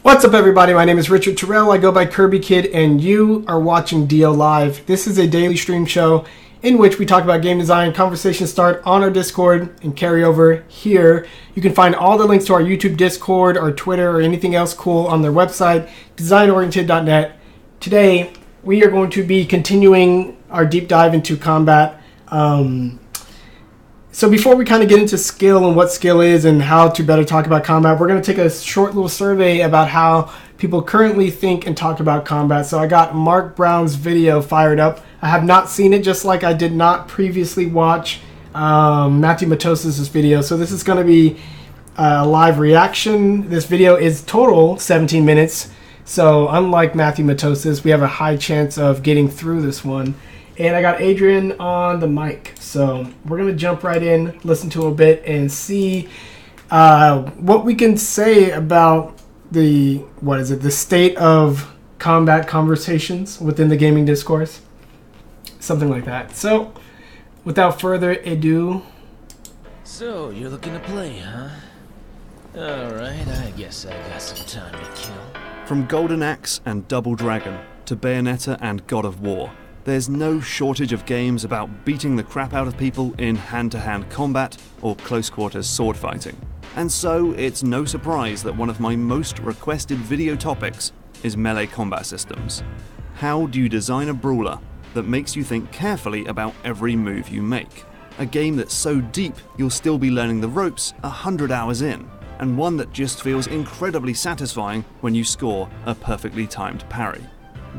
What's up, everybody? My name is Richard Terrell. I go by Kirby Kid, and you are watching DO Live. This is a daily stream show in which we talk about game design. Conversations start on our Discord and carry over here. You can find all the links to our YouTube Discord, our Twitter, or anything else cool on their website, designoriented.net. Today, we are going to be continuing our deep dive into combat. So before we kind of get into skill and what skill is and how to better talk about combat, we're going to take a short little survey about how people currently think and talk about combat. So I got Mark Brown's video fired up. I have not seen it, just like I did not previously watch Matthew Matos's video. So this is going to be a live reaction. This video is total 17 minutes. So unlike Matthew Matos's, we have a high chance of getting through this one. And I got Adrian on the mic. So we're going to jump right in, listen to a bit, and see what we can say about the state of combat conversations within the gaming discourse. Something like that. So without further ado. So, you're looking to play, huh? Alright, I guess I got some time to kill. From Golden Axe and Double Dragon to Bayonetta and God of War, there's no shortage of games about beating the crap out of people in hand-to-hand combat or close-quarters sword fighting. And so, it's no surprise that one of my most requested video topics is melee combat systems. How do you design a brawler that makes you think carefully about every move you make? A game that's so deep you'll still be learning the ropes 100 hours in, and one that just feels incredibly satisfying when you score a perfectly timed parry.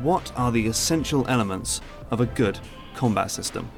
What are the essential elements of a good combat system?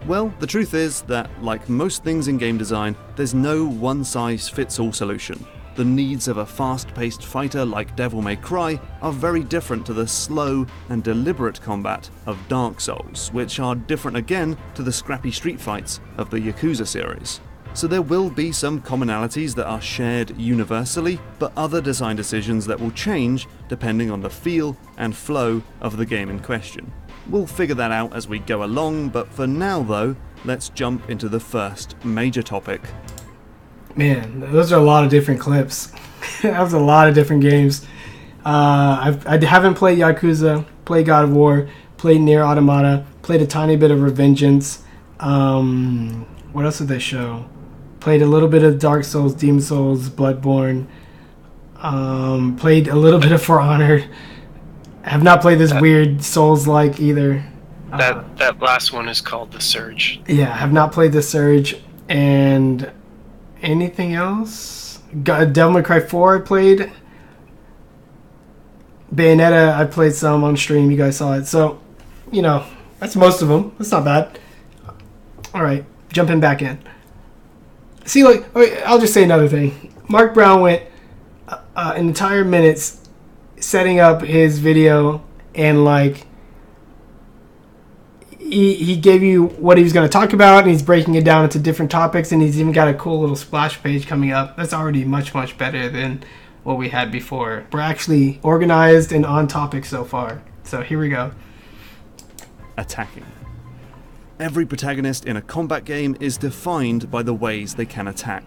Well, the truth is that, like most things in game design, there's no one-size-fits-all solution. The needs of a fast-paced fighter like Devil May Cry are very different to the slow and deliberate combat of Dark Souls, which are different again to the scrappy street fights of the Yakuza series. So there will be some commonalities that are shared universally, but other design decisions that will change depending on the feel and flow of the game in question. We'll figure that out as we go along, but for now though, let's jump into the first major topic. Man, those are a lot of different clips. That was a lot of different games. I haven't played Yakuza, played God of War, played Nier Automata, played a tiny bit of Revengeance. What else did they show? Played a little bit of Dark Souls, Demon Souls, Bloodborne. Played a little bit of For Honor. I have not played this weird Souls-like either. That last one is called The Surge. Yeah, I have not played The Surge. And anything else? Devil May Cry 4 I played. Bayonetta I played some on stream. You guys saw it. So, that's most of them. That's not bad. Alright, jumping back in. See, I'll just say another thing. Mark Brown went an entire minute setting up his video, and he gave you what he was going to talk about, and he's breaking it down into different topics, and he's even got a cool little splash page coming up. That's already much, much better than what we had before. We're actually organized and on topic so far. So here we go. Attacking. Every protagonist in a combat game is defined by the ways they can attack.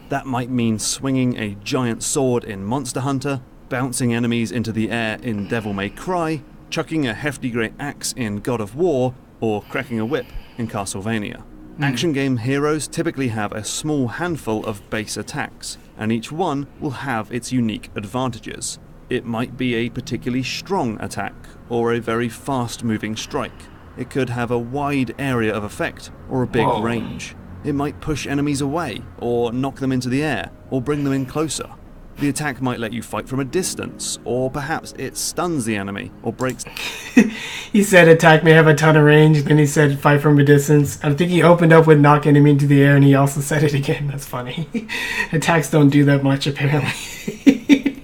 That might mean swinging a giant sword in Monster Hunter, bouncing enemies into the air in Devil May Cry, chucking a hefty great axe in God of War, or cracking a whip in Castlevania. Action game heroes typically have a small handful of base attacks, and each one will have its unique advantages. It might be a particularly strong attack, or a very fast-moving strike. It could have a wide area of effect, or a big range. It might push enemies away, or knock them into the air, or bring them in closer. The attack might let you fight from a distance, or perhaps it stuns the enemy, or breaks... He said attack may have a ton of range, then he said fight from a distance. I think he opened up with knock enemy into the air, and he also said it again. That's funny. Attacks don't do that much, apparently.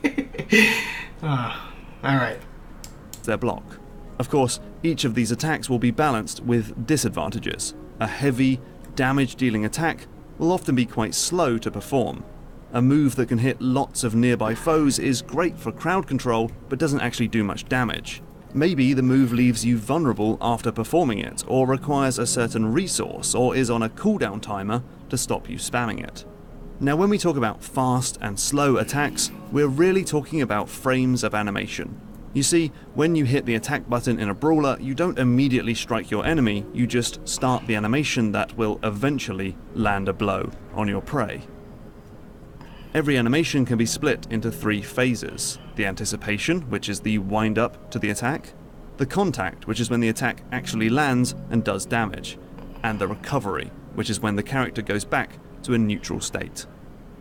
Alright. Their block. Of course, each of these attacks will be balanced with disadvantages. A heavy, damage-dealing attack will often be quite slow to perform. A move that can hit lots of nearby foes is great for crowd control, but doesn't actually do much damage. Maybe the move leaves you vulnerable after performing it, or requires a certain resource, or is on a cooldown timer to stop you spamming it. Now when we talk about fast and slow attacks, we're really talking about frames of animation. You see, when you hit the attack button in a brawler, you don't immediately strike your enemy, you just start the animation that will eventually land a blow on your prey. Every animation can be split into 3 phases: the anticipation, which is the wind up to the attack, the contact, which is when the attack actually lands and does damage, and the recovery, which is when the character goes back to a neutral state.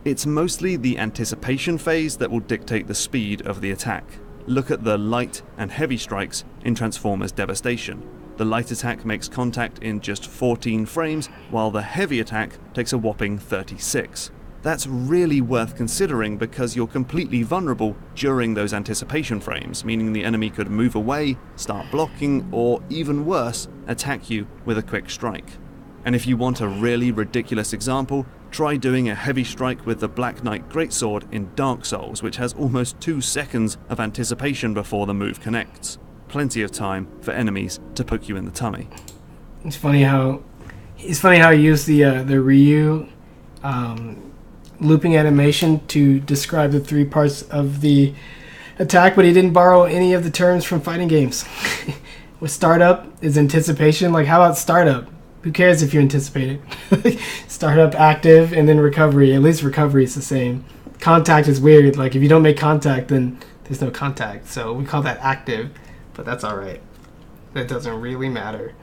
It's mostly the anticipation phase that will dictate the speed of the attack. Look at the light and heavy strikes in Transformers Devastation. The light attack makes contact in just 14 frames, while the heavy attack takes a whopping 36. That's really worth considering because you're completely vulnerable during those anticipation frames, meaning the enemy could move away, start blocking, or even worse, attack you with a quick strike. And if you want a really ridiculous example, try doing a heavy strike with the Black Knight Greatsword in Dark Souls, which has almost 2 seconds of anticipation before the move connects. Plenty of time for enemies to poke you in the tummy. It's funny how he used the Ryu looping animation to describe the 3 parts of the attack, but he didn't borrow any of the terms from fighting games. With startup is anticipation. Like, how about startup? Who cares if you anticipate it? Startup, active, and then recovery. At least recovery is the same. Contact is weird. Like, if you don't make contact, then there's no contact. So we call that active, but that's alright. That doesn't really matter.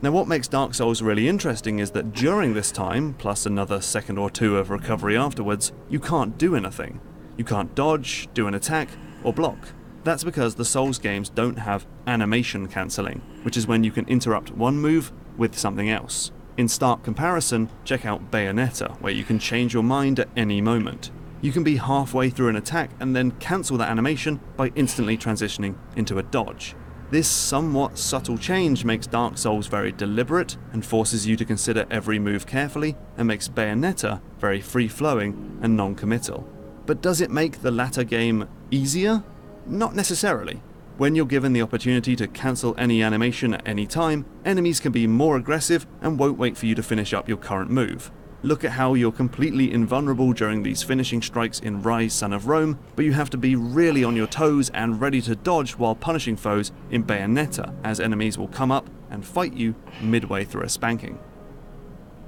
Now what makes Dark Souls really interesting is that during this time, plus another second or 2 of recovery afterwards, you can't do anything. You can't dodge, do an attack, or block. That's because the Souls games don't have animation cancelling, which is when you can interrupt one move with something else. In stark comparison, check out Bayonetta, where you can change your mind at any moment. You can be halfway through an attack and then cancel that animation by instantly transitioning into a dodge. This somewhat subtle change makes Dark Souls very deliberate and forces you to consider every move carefully, and makes Bayonetta very free-flowing and non-committal. But does it make the latter game easier? Not necessarily. When you're given the opportunity to cancel any animation at any time, enemies can be more aggressive and won't wait for you to finish up your current move. Look at how you're completely invulnerable during these finishing strikes in Rise Son of Rome, but you have to be really on your toes and ready to dodge while punishing foes in Bayonetta, as enemies will come up and fight you midway through a spanking.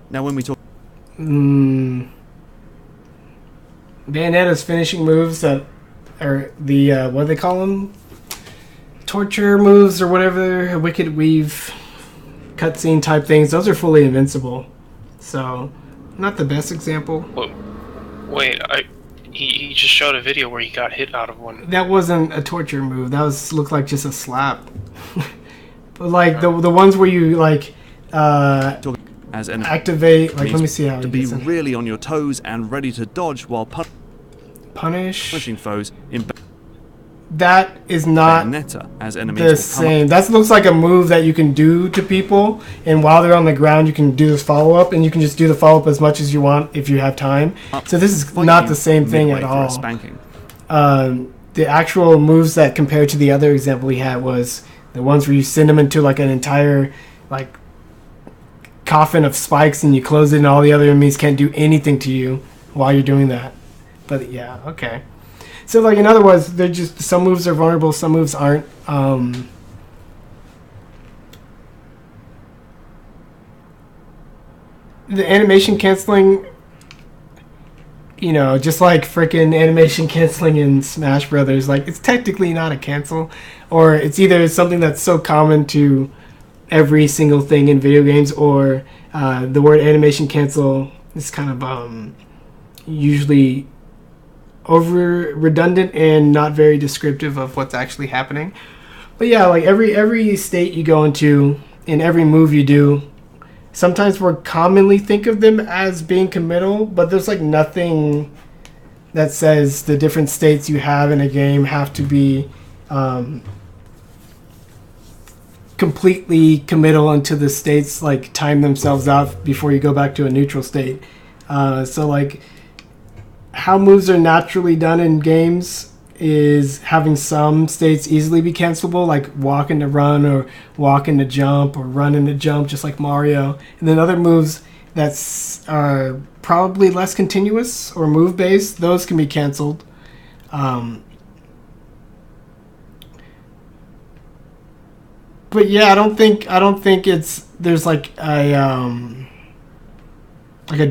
Now when we talk... Bayonetta's finishing moves that are the, what do they call them? Torture moves or whatever, Wicked Weave, cutscene type things, those are fully invincible. So, not the best example. Wait, he just showed a video where he got hit out of one. That wasn't a torture move, that looked like just a slap. But like, the ones where you like, as an activate, like, let me see how to be really on your toes and ready to dodge while punishing foes in that is not Bayonetta, as enemies the same. Up. That looks like a move that you can do to people, and while they're on the ground you can do this follow-up, and you can just do the follow-up as much as you want if you have time. So this is not the same thing at all. The actual moves that compared to the other example we had was the ones where you send them into like an entire like coffin of spikes and you close it and all the other enemies can't do anything to you while you're doing that. But yeah, okay. So like in other words, they're just, some moves are vulnerable, some moves aren't. The animation canceling, you know, just like freaking animation canceling in Smash Brothers, like it's technically not a cancel, or it's either something that's so common to every single thing in video games, or the word animation cancel is kind of usually over redundant and not very descriptive of what's actually happening. But yeah, like every state you go into, in every move you do, sometimes we commonly think of them as being committal, but there's like nothing that says the different states you have in a game have to be completely committal until the states like time themselves out before you go back to a neutral state. So like how moves are naturally done in games is having some states easily be cancelable, like walk into run, or walk into jump, or run into jump, just like Mario. And then other moves that's are probably less continuous or move based, those can be canceled. But yeah, I don't think there's like a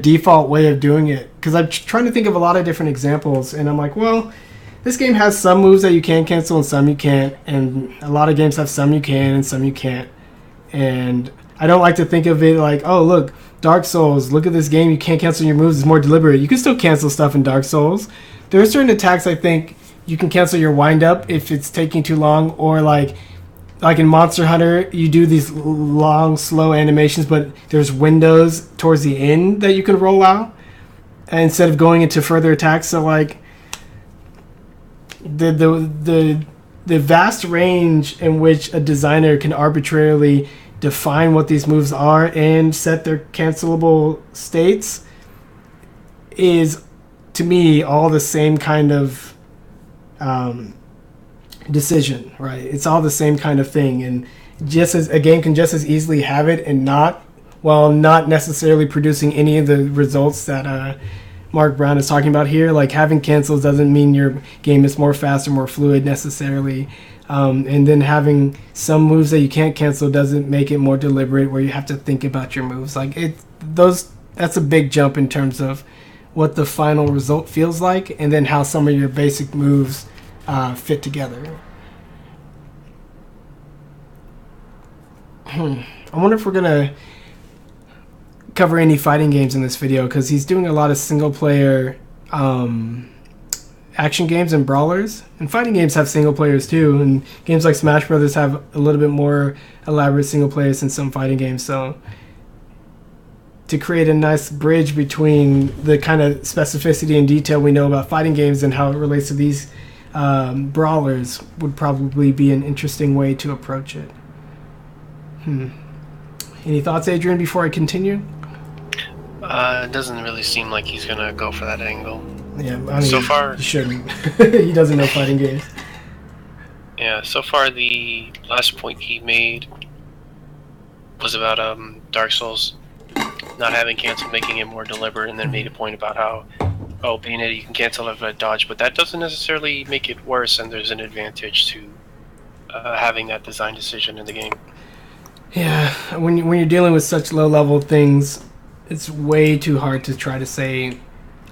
default way of doing it, because I'm trying to think of a lot of different examples, and I'm like, well, this game has some moves that you can cancel and some you can't, and a lot of games have some you can and some you can't. And I don't like to think of it like, oh, look, Dark Souls, look at this game, you can't cancel your moves, it's more deliberate. You can still cancel stuff in Dark Souls. There are certain attacks I think you can cancel your wind up if it's taking too long, or like in Monster Hunter, you do these long, slow animations, but there's windows towards the end that you can roll out instead of going into further attacks. So like the vast range in which a designer can arbitrarily define what these moves are and set their cancelable states is, to me, all the same kind of decision, right? It's all the same kind of thing, and just as a game can just as easily have it and not, while not necessarily producing any of the results that Mark Brown is talking about here. Like, having cancels doesn't mean your game is more fast or more fluid necessarily, and then having some moves that you can't cancel doesn't make it more deliberate, where you have to think about your moves. Like, that's a big jump in terms of what the final result feels like, and then how some of your basic moves fit together. I wonder if we're gonna cover any fighting games in this video, because he's doing a lot of single player action games and brawlers, and fighting games have single players too, and games like Smash Brothers have a little bit more elaborate single players than some fighting games. So to create a nice bridge between the kind of specificity and detail we know about fighting games and how it relates to these brawlers would probably be an interesting way to approach it. Any thoughts, Adrian, before I continue? It doesn't really seem like he's gonna go for that angle. Yeah, I mean, so far he shouldn't. He doesn't know fighting games. Yeah, so far the last point he made was about Dark Souls not having cancel, making it more deliberate, and then made a point about how, oh, Bayonetta, you can cancel if I dodge, but that doesn't necessarily make it worse, and there's an advantage to having that design decision in the game. Yeah, when you're dealing with such low-level things, it's way too hard to try to say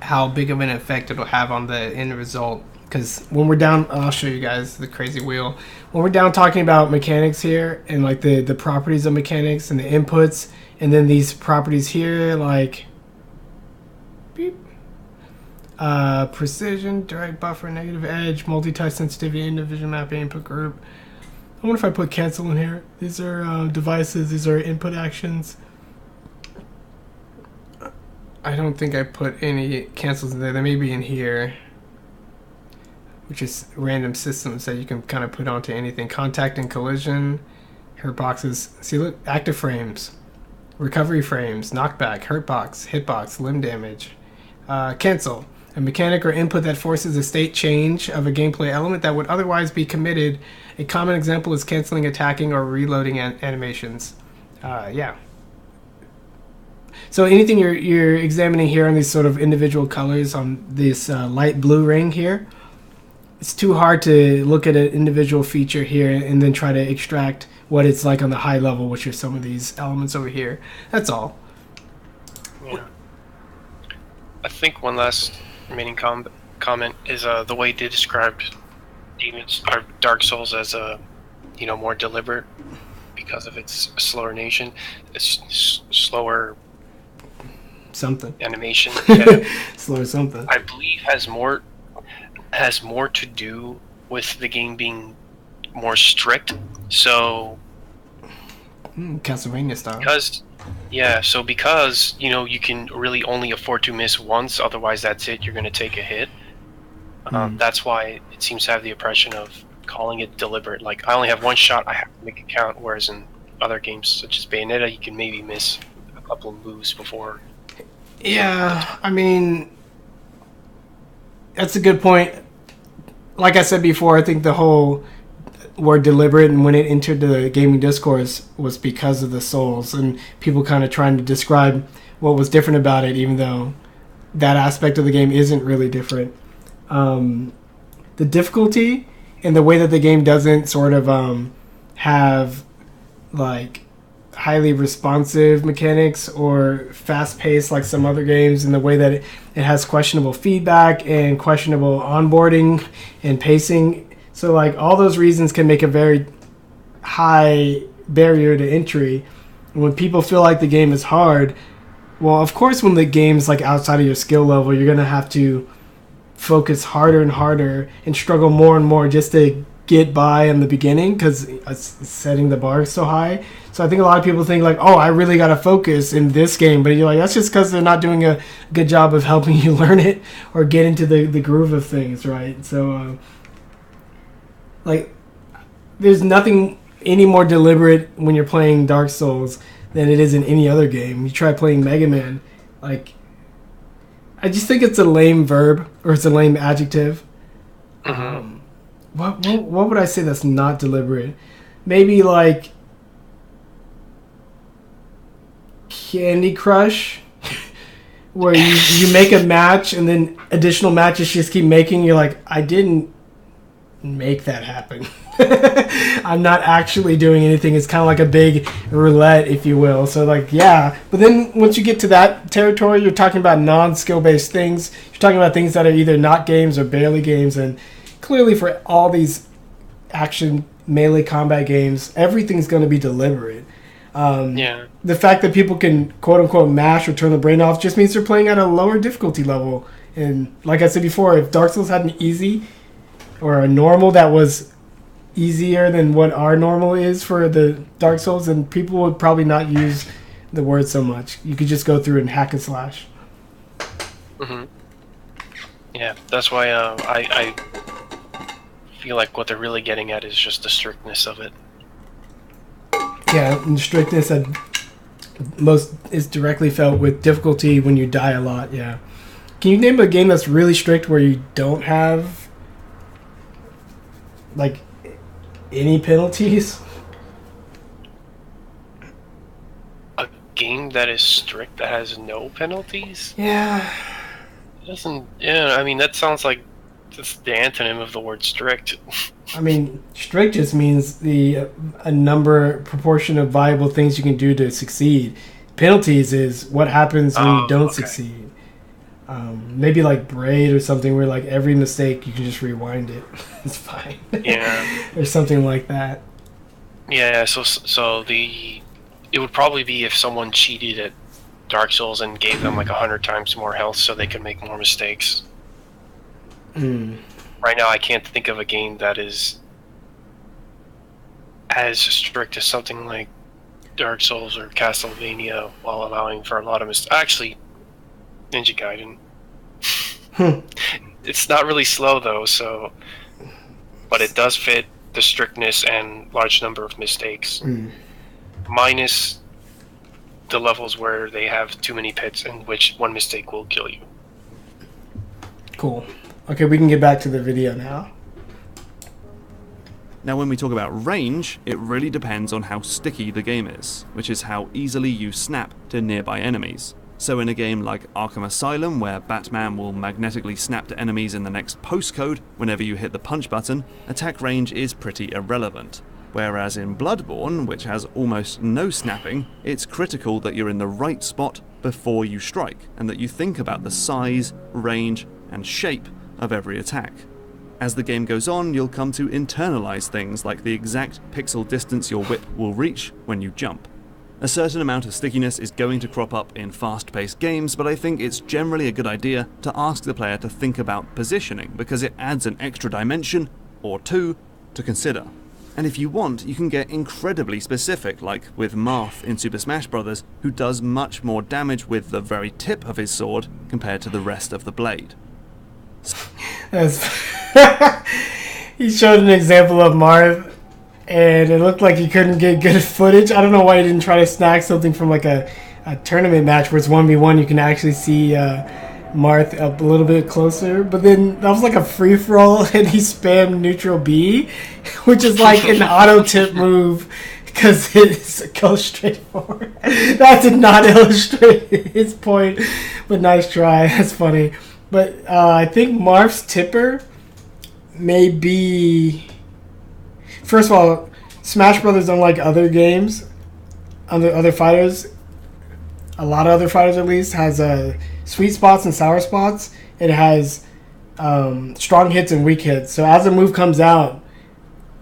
how big of an effect it'll have on the end result. Because when we're down, I'll show you guys the crazy wheel. When we're down talking about mechanics here, and like the properties of mechanics and the inputs, and then these properties here, like beep, precision, direct buffer, negative edge, multi-touch sensitivity, individual mapping, input group. I wonder if I put cancel in here. These are devices. These are input actions. I don't think I put any cancels in there. They may be in here, which is random systems that you can kind of put onto anything. Contact and collision, hurt boxes. See, look, active frames, recovery frames, knockback, hurt box, hitbox, limb damage. Cancel. A mechanic or input that forces a state change of a gameplay element that would otherwise be committed. A common example is canceling attacking or reloading animations. Yeah. So anything you're examining here on these sort of individual colors on this light blue ring here, it's too hard to look at an individual feature here and then try to extract what it's like on the high level, which are some of these elements over here. That's all. Yeah. I think one last remaining comment is the way they described Demons or Dark Souls as more deliberate because of its slower nation. It's slower something animation. Yeah. Slower something. I believe has more to do with the game being more strict. So Castlevania style. Because you can really only afford to miss once, otherwise that's it, you're going to take a hit. That's why it seems to have the impression of calling it deliberate. Like, I only have one shot, I have to make it count, whereas in other games such as Bayonetta, you can maybe miss a couple of moves before. Yeah, I mean, that's a good point. Like I said before, I think the whole word deliberate and when it entered the gaming discourse was because of the Souls and people kind of trying to describe what was different about it, even though that aspect of the game isn't really different. The difficulty and the way that the game doesn't sort of have like highly responsive mechanics or fast paced like some other games, in the way that it has questionable feedback and questionable onboarding and pacing. So like all those reasons can make a very high barrier to entry. And when people feel like the game is hard, well, of course, when the game's like outside of your skill level, you're gonna have to focus harder and harder and struggle more and more just to get by in the beginning, because it's setting the bar so high. So I think a lot of people think like, oh, I really gotta focus in this game, but you're like, that's just because they're not doing a good job of helping you learn it or get into the groove of things, right? So like, there's nothing any more deliberate when you're playing Dark Souls than it is in any other game. You try playing Mega Man, like, I just think it's a lame verb, or it's a lame adjective. What would I say that's not deliberate? Maybe like Candy Crush, where you make a match and then additional matches just keep making. You're like, I didn't make that happen. I'm not actually doing anything. It's kind of like a big roulette, if you will. So like, yeah. But then once you get to that territory, you're talking about non-skill based things. You're talking about things that are either not games or barely games. And clearly for all these action melee combat games, everything's going to be deliberate. The fact that people can quote unquote mash or turn the brain off just means they're playing at a lower difficulty level. And like I said before, if Dark Souls had an easy or a normal that was easier than what our normal is for the Dark Souls, then people would probably not use the word so much. You could just go through and hack and slash. Yeah, that's why I feel like what they're really getting at is just the strictness of it. Yeah, and strictness that most is directly felt with difficulty when you die a lot. Yeah. Can you name a game that's really strict where you don't have like any penalties? A game that is strict that has no penalties? Yeah. It doesn't. Yeah, I mean that sounds like just the antonym of the word strict. I mean, strict just means a proportion of viable things you can do to succeed. Penalties is what happens when you don't succeed. Maybe like Braid or something where like every mistake you can just rewind it. It's fine. Yeah. Or something like that. Yeah, so it would probably be if someone cheated at Dark Souls and gave them like 100 times more health so they could make more mistakes. Right now I can't think of a game that is as strict as something like Dark Souls or Castlevania while allowing for a lot of mistakes. Actually, Ninja Gaiden. It's not really slow though, so, but it does fit the strictness and large number of mistakes, minus the levels where they have too many pits in which one mistake will kill you. Cool. Okay, we can get back to the video now. Now when we talk about range, it really depends on how sticky the game is, which is how easily you snap to nearby enemies. So in a game like Arkham Asylum, where Batman will magnetically snap to enemies in the next postcode whenever you hit the punch button, attack range is pretty irrelevant. Whereas in Bloodborne, which has almost no snapping, it's critical that you're in the right spot before you strike, and that you think about the size, range, and shape of every attack. As the game goes on, you'll come to internalize things like the exact pixel distance your whip will reach when you jump. A certain amount of stickiness is going to crop up in fast-paced games, but I think it's generally a good idea to ask the player to think about positioning, because it adds an extra dimension, or two, to consider. And if you want, you can get incredibly specific, like with Marth in Super Smash Bros., who does much more damage with the very tip of his sword compared to the rest of the blade. He showed an example of Marth, and it looked like he couldn't get good footage. I don't know why he didn't try to snag something from like a tournament match where it's 1v1. You can actually see Marth up a little bit closer. But then that was like a free-for-all, and he spammed neutral B, which is like an auto-tip move because it goes straight forward. That did not illustrate his point, but nice try. That's funny. But I think Marf's tipper may be... First of all, Smash Brothers, unlike other games, other fighters, a lot of other fighters at least, has sweet spots and sour spots. It has strong hits and weak hits. So as a move comes out,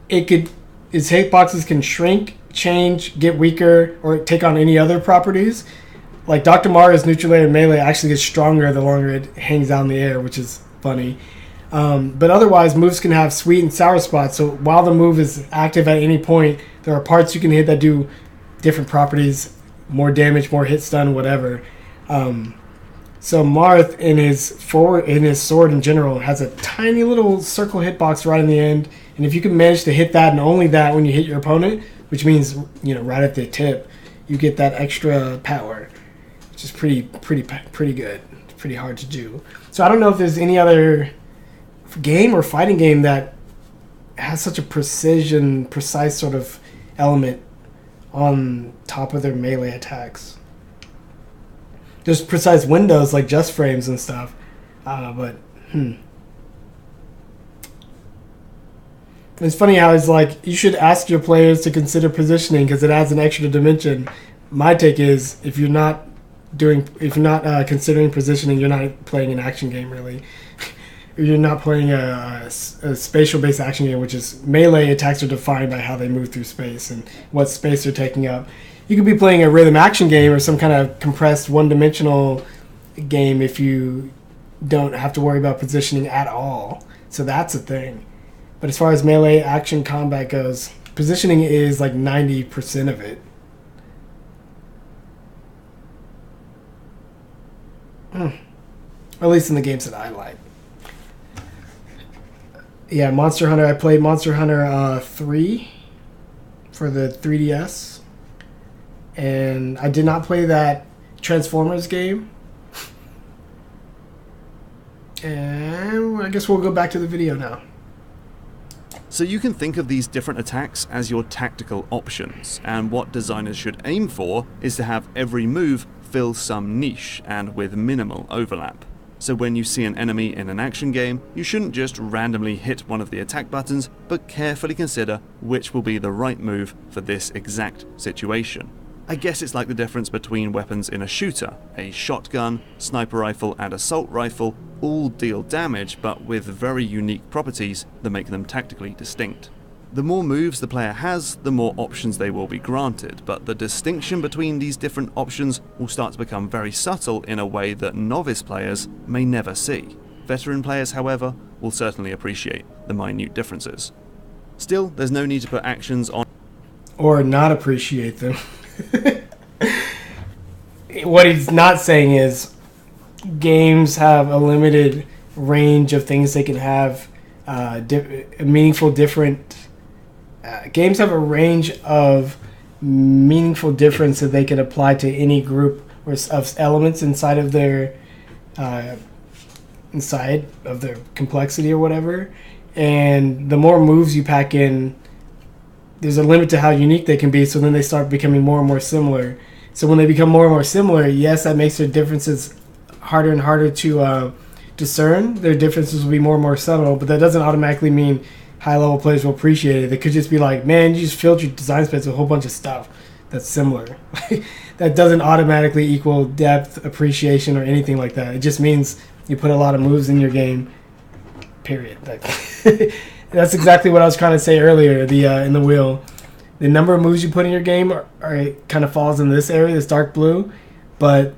its hitboxes can shrink, change, get weaker, or take on any other properties. Like Dr. Mario's neutral air melee actually gets stronger the longer it hangs out in the air, which is funny. But otherwise, moves can have sweet and sour spots. So while the move is active at any point, there are parts you can hit that do different properties, more damage, more hit stun, whatever. So Marth in his sword in general has a tiny little circle hitbox right in the end, and if you can manage to hit that and only that when you hit your opponent, which means right at the tip, you get that extra power, which is pretty good. It's pretty hard to do. So I don't know if there's any other game or fighting game that has such a precise sort of element on top of their melee attacks. There's precise windows like just frames and stuff, but it's funny how it's like you should ask your players to consider positioning because it adds an extra dimension. My take is if you're not considering positioning, you're not playing an action game really. You're not playing a spatial-based action game, which is melee attacks are defined by how they move through space and what space they're taking up. You could be playing a rhythm action game or some kind of compressed one-dimensional game if you don't have to worry about positioning at all. So that's a thing. But as far as melee action combat goes, positioning is like 90% of it. At least in the games that I like. Yeah, Monster Hunter. I played Monster Hunter 3 for the 3DS. And I did not play that Transformers game. And I guess we'll go back to the video now. So you can think of these different attacks as your tactical options, and what designers should aim for is to have every move fill some niche and with minimal overlap. So when you see an enemy in an action game, you shouldn't just randomly hit one of the attack buttons, but carefully consider which will be the right move for this exact situation. I guess it's like the difference between weapons in a shooter. A shotgun, sniper rifle, and assault rifle all deal damage, but with very unique properties that make them tactically distinct. The more moves the player has, the more options they will be granted, but the distinction between these different options will start to become very subtle in a way that novice players may never see. Veteran players, however, will certainly appreciate the minute differences. Still, there's no need to put actions on or not appreciate them. What he's not saying is games have a limited range of things they can have, meaningful different... games have a range of meaningful difference that they can apply to any group or of elements inside of their complexity or whatever. And the more moves you pack in, there's a limit to how unique they can be. So then they start becoming more and more similar. So when they become more and more similar, yes, that makes their differences harder and harder to discern. Their differences will be more and more subtle, but that doesn't automatically mean high-level players will appreciate it. They could just be like, man, you just filled your design space with a whole bunch of stuff that's similar. That doesn't automatically equal depth, appreciation, or anything like that. It just means you put a lot of moves in your game, period. That's exactly what I was trying to say earlier in the wheel. The number of moves you put in your game kind of falls in this area, this dark blue, but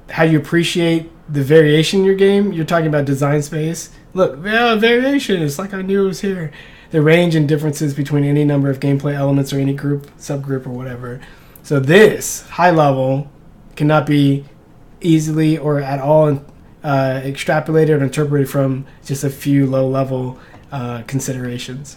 how you appreciate the variation in your game, you're talking about design space. Look, variation. It's like I knew it was here. The range and differences between any number of gameplay elements or any group, subgroup, or whatever. So this, high level, cannot be easily or at all extrapolated or interpreted from just a few low-level considerations.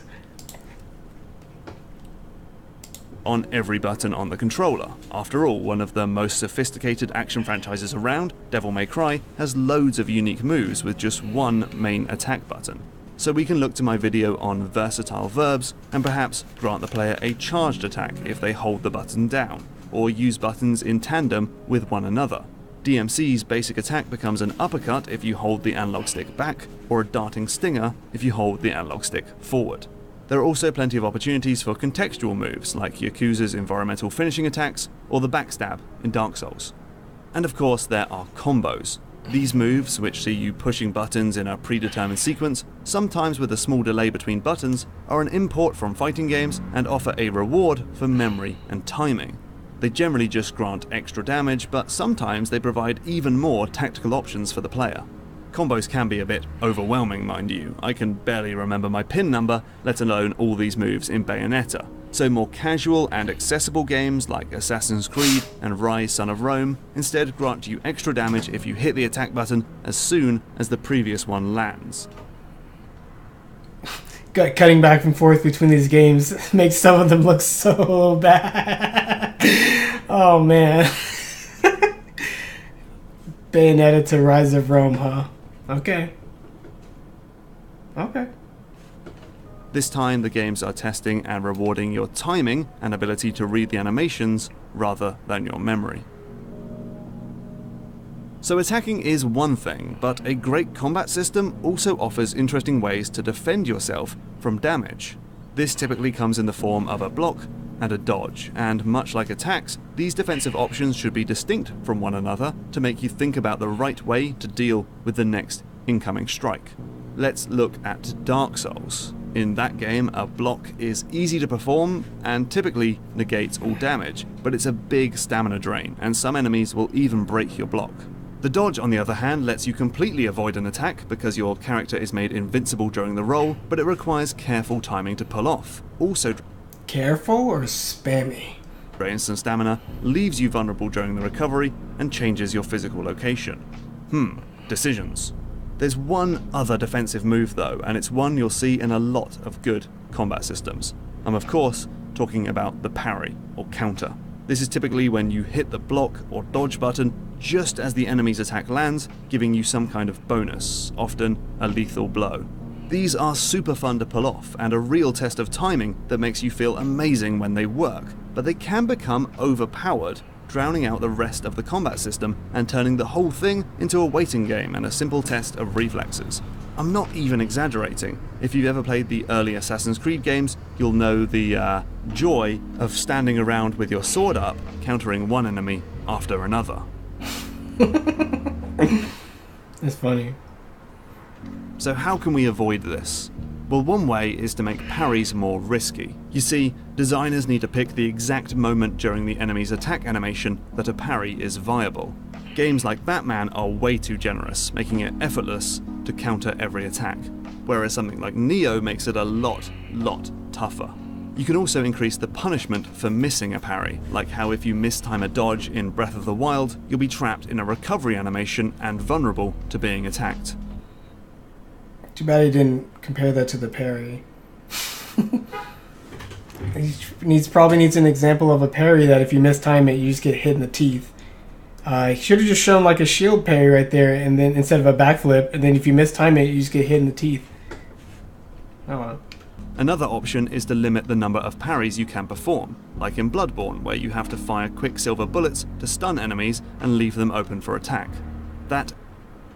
On every button on the controller. After all, one of the most sophisticated action franchises around, Devil May Cry, has loads of unique moves with just one main attack button. So we can look to my video on versatile verbs and perhaps grant the player a charged attack if they hold the button down, or use buttons in tandem with one another. DMC's basic attack becomes an uppercut if you hold the analog stick back, or a darting stinger if you hold the analog stick forward. There are also plenty of opportunities for contextual moves like Yakuza's environmental finishing attacks or the backstab in Dark Souls. And of course there are combos. These moves, which see you pushing buttons in a predetermined sequence, sometimes with a small delay between buttons, are an import from fighting games and offer a reward for memory and timing. They generally just grant extra damage, but sometimes they provide even more tactical options for the player. Combos can be a bit overwhelming, mind you. I can barely remember my pin number, let alone all these moves in Bayonetta. So more casual and accessible games like Assassin's Creed and Rise Son of Rome instead grant you extra damage if you hit the attack button as soon as the previous one lands. Cutting back and forth between these games makes some of them look so bad. Oh man. Bayonetta to Rise of Rome, huh? Okay. Okay. This time the games are testing and rewarding your timing and ability to read the animations rather than your memory. So attacking is one thing, but a great combat system also offers interesting ways to defend yourself from damage. This typically comes in the form of a block and a dodge, and much like attacks, these defensive options should be distinct from one another to make you think about the right way to deal with the next incoming strike. Let's look at Dark Souls. In that game, a block is easy to perform and typically negates all damage, but it's a big stamina drain, and some enemies will even break your block. The dodge, on the other hand, lets you completely avoid an attack because your character is made invincible during the roll, but it requires careful timing to pull off. Also, Careful or spammy? drains some stamina, leaves you vulnerable during the recovery, and changes your physical location. Decisions. There's one other defensive move though, and it's one you'll see in a lot of good combat systems. I'm of course talking about the parry, or counter. This is typically when you hit the block or dodge button just as the enemy's attack lands, giving you some kind of bonus, often a lethal blow. These are super fun to pull off, and a real test of timing that makes you feel amazing when they work, but they can become overpowered, drowning out the rest of the combat system and turning the whole thing into a waiting game and a simple test of reflexes. I'm not even exaggerating. If you've ever played the early Assassin's Creed games, you'll know the joy of standing around with your sword up, countering one enemy after another. That's funny. So how can we avoid this? Well, one way is to make parries more risky. You see, designers need to pick the exact moment during the enemy's attack animation that a parry is viable. Games like Batman are way too generous, making it effortless to counter every attack, whereas something like Neo makes it a lot tougher. You can also increase the punishment for missing a parry, like how if you mistime a dodge in Breath of the Wild, you'll be trapped in a recovery animation and vulnerable to being attacked. Too bad he didn't compare that to the parry. He probably needs an example of a parry that if you mistime it, you just get hit in the teeth. He should have just shown like a shield parry right there, and then instead of a backflip, and then if you mistime it, you just get hit in the teeth. Oh well. Another option is to limit the number of parries you can perform, like in Bloodborne, where you have to fire quicksilver bullets to stun enemies and leave them open for attack. That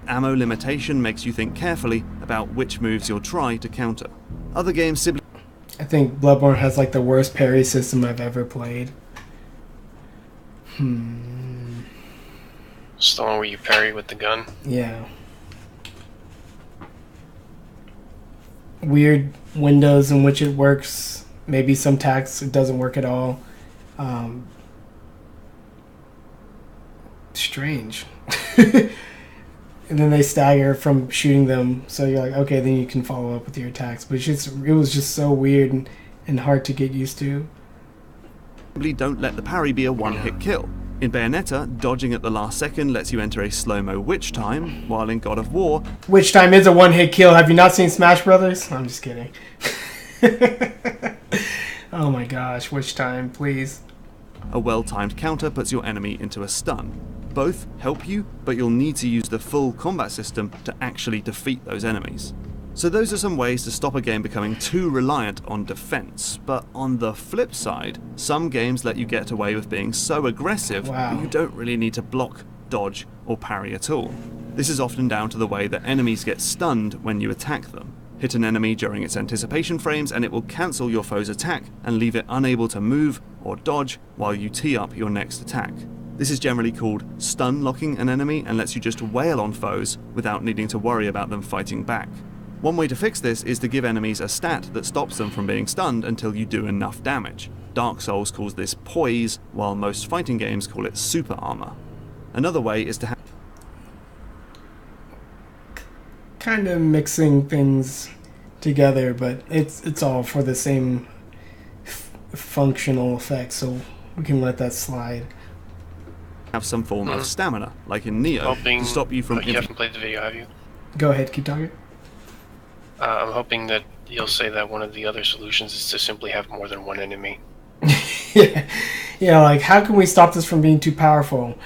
ammo limitation makes you think carefully about which moves you'll try to counter. Other games simply... I think Bloodborne has like the worst parry system I've ever played. It's the one where you parry with the gun. Yeah. Weird windows in which it works. Maybe some attacks it doesn't work at all. Strange. And then they stagger from shooting them, so you're like, okay, then you can follow up with your attacks. But it was just so weird and hard to get used to. Don't let the parry be a one-hit kill. In Bayonetta, dodging at the last second lets you enter a slow-mo witch time, while in God of War... Witch time is a one-hit kill. Have you not seen Smash Brothers? I'm just kidding. Oh my gosh, witch time, please. A well-timed counter puts your enemy into a stun. Both help you, but you'll need to use the full combat system to actually defeat those enemies. So those are some ways to stop a game becoming too reliant on defense. But on the flip side, some games let you get away with being so aggressive that you don't really need to block, dodge, or parry at all. This is often down to the way that enemies get stunned when you attack them. Hit an enemy during its anticipation frames and it will cancel your foe's attack and leave it unable to move or dodge while you tee up your next attack. This is generally called stun locking an enemy and lets you just wail on foes without needing to worry about them fighting back. One way to fix this is to give enemies a stat that stops them from being stunned until you do enough damage. Dark Souls calls this poise, while most fighting games call it super armor. Another way is to have kind of mixing things together, but it's all for the same functional effect, so we can let that slide. Have some form of stamina, like in Neo, to stop you from... You haven't played the video, have you? Go ahead, keep talking. I'm hoping that you'll say that one of the other solutions is to simply have more than one enemy. Yeah, like, how can we stop this from being too powerful?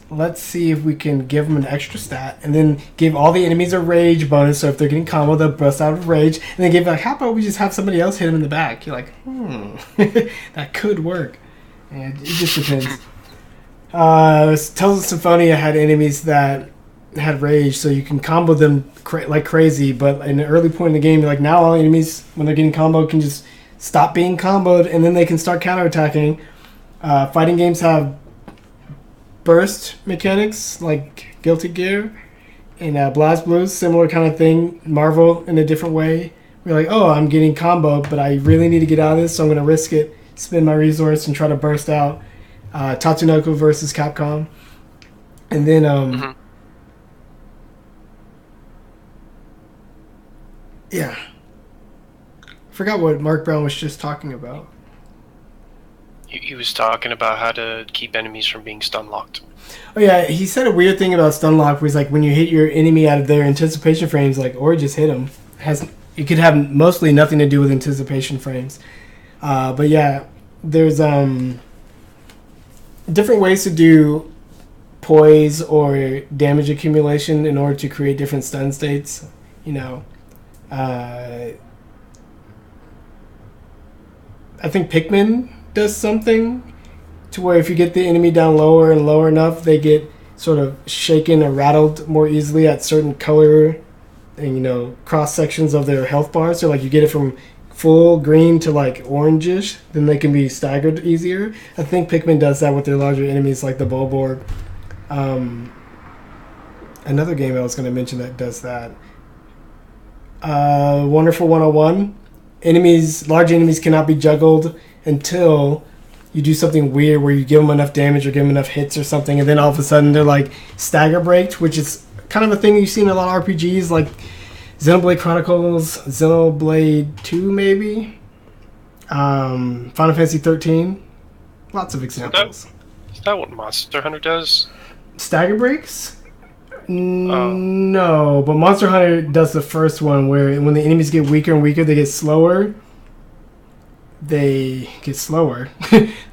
Let's see if we can give them an extra stat, and then give all the enemies a rage bonus, so if they're getting combo, they'll burst out of rage, and then give, like, how about we just have somebody else hit them in the back? You're like, that could work. And it just depends. Tales of Symphonia had enemies that had rage, so you can combo them like crazy, but in an early point in the game, like, now all enemies, when they're getting combo, can just stop being comboed, and then they can start counterattacking. Fighting games have burst mechanics, like Guilty Gear and BlazBlue, similar kind of thing. Marvel in a different way. We're like, oh, I'm getting comboed, but I really need to get out of this, so I'm going to risk it, spend my resource, and try to burst out. Tatsunoko versus Capcom. And then, yeah. Forgot what Mark Brown was just talking about. He was talking about how to keep enemies from being stun locked. Oh yeah, he said a weird thing about stun lock, where he's like, when you hit your enemy out of their anticipation frames, like, or just hit them. It could have mostly nothing to do with anticipation frames. But yeah, there's different ways to do poise or damage accumulation in order to create different stun states. You know, I think Pac-Man does something to where if you get the enemy down lower and lower enough, they get sort of shaken or rattled more easily at certain color and, you know, cross sections of their health bars. So like you get it from full green to like orangish, then they can be staggered easier. I think Pac-Man does that with their larger enemies like the Bulborg. Another game I was going to mention that does that. Wonderful 101. Large enemies cannot be juggled until you do something weird where you give them enough damage or give them enough hits or something, and then all of a sudden they're like stagger breaked, which is kind of a thing you see in a lot of RPGs, like Xenoblade Chronicles, Xenoblade 2 maybe, Final Fantasy 13. Lots of examples. Is that what Monster Hunter does? Stagger breaks? No, but Monster Hunter does the first one where when the enemies get weaker and weaker, they get slower. I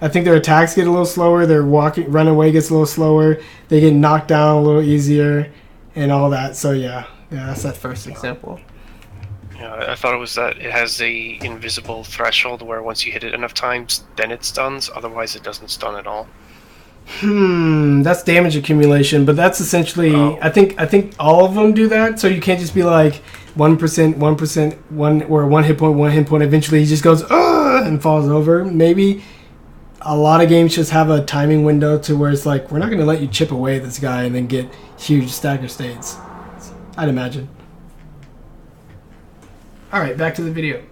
think their attacks get a little slower. Their run away gets a little slower. They get knocked down a little easier, and all that. So yeah, that's that first example. Yeah, I thought it was that it has a invisible threshold where once you hit it enough times, then it stuns. Otherwise, it doesn't stun at all. That's damage accumulation, but that's essentially. Oh. I think all of them do that. So you can't just be like 1%, one hit point. Eventually, he just goes and falls over. Maybe a lot of games just have a timing window to where it's like, we're not going to let you chip away at this guy and then get huge stagger states. I'd imagine. All right, back to the video.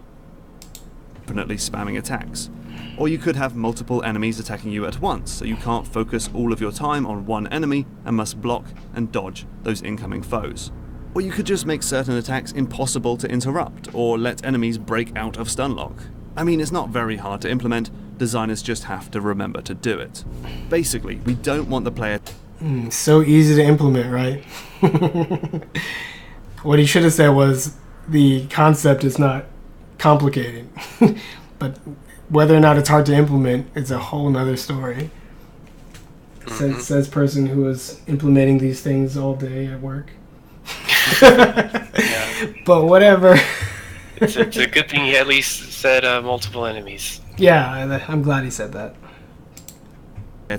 Definitely spamming attacks. Or you could have multiple enemies attacking you at once, so you can't focus all of your time on one enemy and must block and dodge those incoming foes. Or you could just make certain attacks impossible to interrupt, or let enemies break out of stun lock. I mean, it's not very hard to implement, designers just have to remember to do it. Basically, we don't want the player... So easy to implement, right? What he should have said was, the concept is not complicated. But whether or not it's hard to implement is a whole nother story. Says person who is implementing these things all day at work. But whatever. It's a good thing he at least said multiple enemies. Yeah, I'm glad he said that.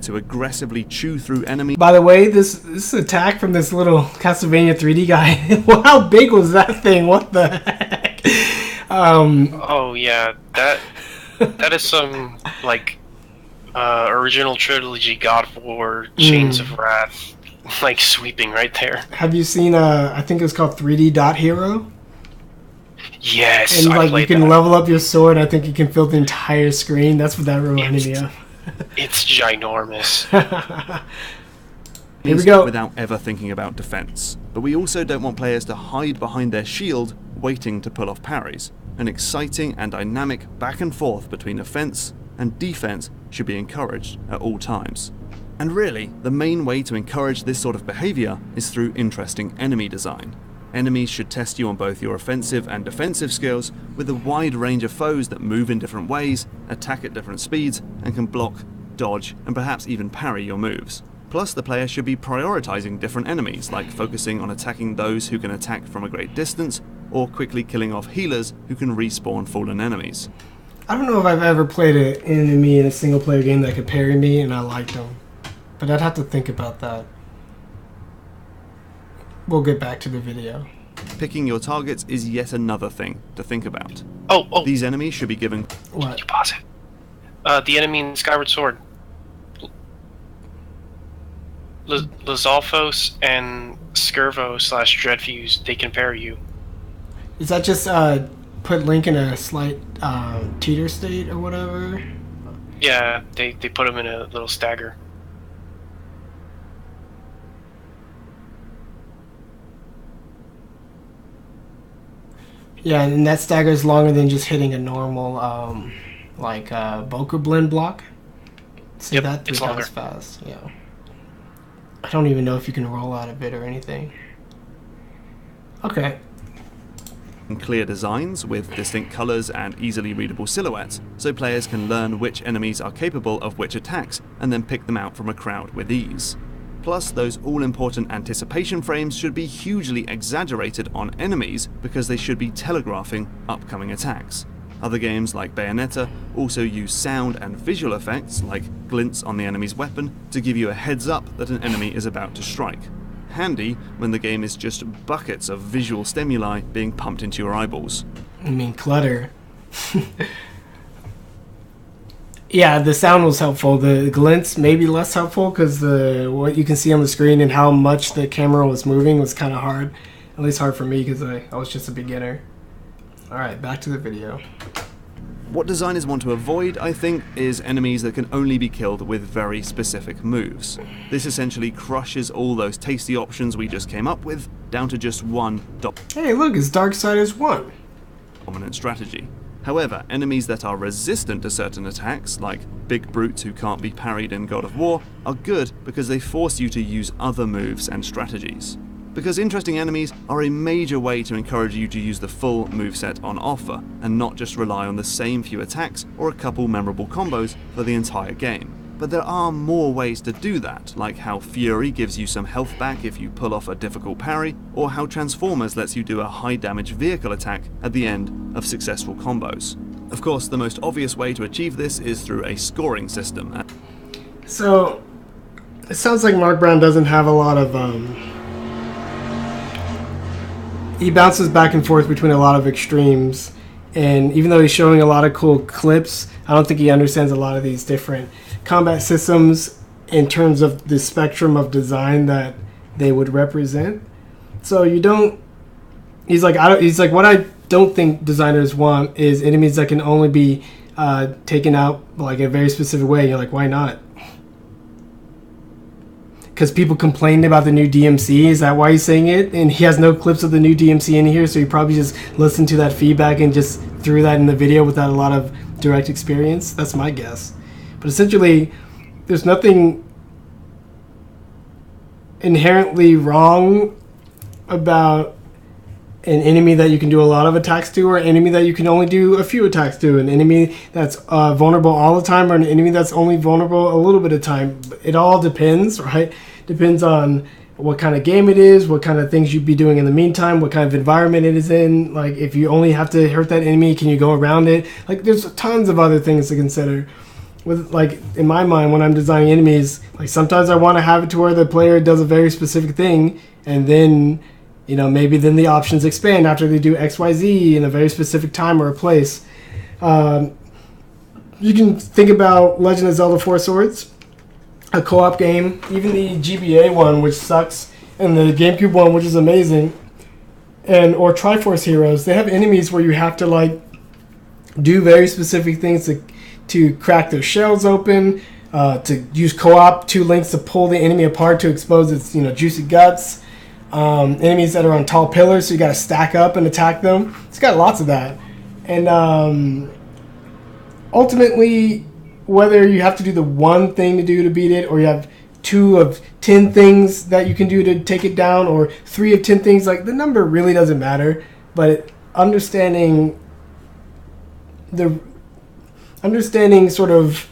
To aggressively chew through enemies. By the way, this attack from this little Castlevania 3D guy, well, how big was that thing? What the heck? Oh yeah, that is some like original trilogy God of War Chains of Wrath like sweeping right there. Have you seen I think it was called 3D Dot Hero? Yes, And I like played you can that. level up your sword. I think you can fill the entire screen. That's what that reminded me of. It's ginormous. Here we go. Without ever thinking about defense. But we also don't want players to hide behind their shield, waiting to pull off parries. An exciting and dynamic back and forth between offense and defense should be encouraged at all times. And really, the main way to encourage this sort of behavior is through interesting enemy design. Enemies should test you on both your offensive and defensive skills, with a wide range of foes that move in different ways, attack at different speeds, and can block, dodge, and perhaps even parry your moves. Plus, the player should be prioritizing different enemies, like focusing on attacking those who can attack from a great distance, or quickly killing off healers who can respawn fallen enemies. I don't know if I've ever played an enemy in a single player game that could parry me and I liked them. But I'd have to think about that. We'll get back to the video. Picking your targets is yet another thing to think about. Oh, These enemies should be given... What? you pause it. The enemy in Skyward Sword. Lizalfos and Skirvo/Dreadfuse, they can parry you. Is that just put Link in a slight teeter state or whatever? Yeah, they put him in a little stagger. Yeah, and that stagger is longer than just hitting a normal, Boku Blend block. See, Yep, that 3 it's times longer. fast, yeah. I don't even know if you can roll out of it or anything. Okay. clear designs with distinct colors and easily readable silhouettes, so players can learn which enemies are capable of which attacks and then pick them out from a crowd with ease. Plus, those all-important anticipation frames should be hugely exaggerated on enemies because they should be telegraphing upcoming attacks. Other games like Bayonetta also use sound and visual effects like glints on the enemy's weapon to give you a heads up that an enemy is about to strike. Handy when the game is just buckets of visual stimuli being pumped into your eyeballs. I mean, clutter. Yeah, the sound was helpful. The glints maybe less helpful because what you can see on the screen and how much the camera was moving was kind of hard. At least hard for me because I was just a beginner. Alright, back to the video. What designers want to avoid, I think, is enemies that can only be killed with very specific moves. This essentially crushes all those tasty options we just came up with down to just one Hey, look, it's Darksiders 1. dominant strategy. However, enemies that are resistant to certain attacks, like big brutes who can't be parried in God of War, are good because they force you to use other moves and strategies. Because interesting enemies are a major way to encourage you to use the full moveset on offer, and not just rely on the same few attacks or a couple memorable combos for the entire game. But there are more ways to do that, like how Fury gives you some health back if you pull off a difficult parry, or how Transformers lets you do a high damage vehicle attack at the end of successful combos. Of course, the most obvious way to achieve this is through a scoring system. So, it sounds like Mark Brown doesn't have a lot of, he bounces back and forth between a lot of extremes, and even though he's showing a lot of cool clips, I don't think he understands a lot of these different combat systems in terms of the spectrum of design that they would represent. So you don't, he's like what I don't think designers want is enemies that can only be taken out like a very specific way. You're like, why not? Because people complained about the new DMC. Is that why he's saying it? And he has no clips of the new DMC in here, so he probably just listened to that feedback and just threw that in the video without a lot of direct experience. That's my guess. But essentially, there's nothing inherently wrong about an enemy that you can do a lot of attacks to, or an enemy that you can only do a few attacks to, an enemy that's vulnerable all the time, or an enemy that's only vulnerable a little bit of time. It all depends, right? Depends on what kind of game it is, what kind of things you'd be doing in the meantime, what kind of environment it is in. Like, if you only have to hurt that enemy, can you go around it? Like, there's tons of other things to consider. With, like, in my mind, when I'm designing enemies, like, sometimes I want to have it to where the player does a very specific thing, and then, you know, maybe then the options expand after they do XYZ in a very specific time or a place. You can think about Legend of Zelda 4 Swords, a co-op game, even the GBA one, which sucks, and the GameCube one, which is amazing, or Triforce Heroes. They have enemies where you have to, like, do very specific things to crack their shells open, to use co-op, 2 links to pull the enemy apart to expose its, you know, juicy guts. Enemies that are on tall pillars, so you got to stack up and attack them. It's got lots of that. And ultimately, whether you have to do the one thing to do to beat it, or you have 2 of 10 things that you can do to take it down, or 3 of 10 things, like, the number really doesn't matter. But understanding sort of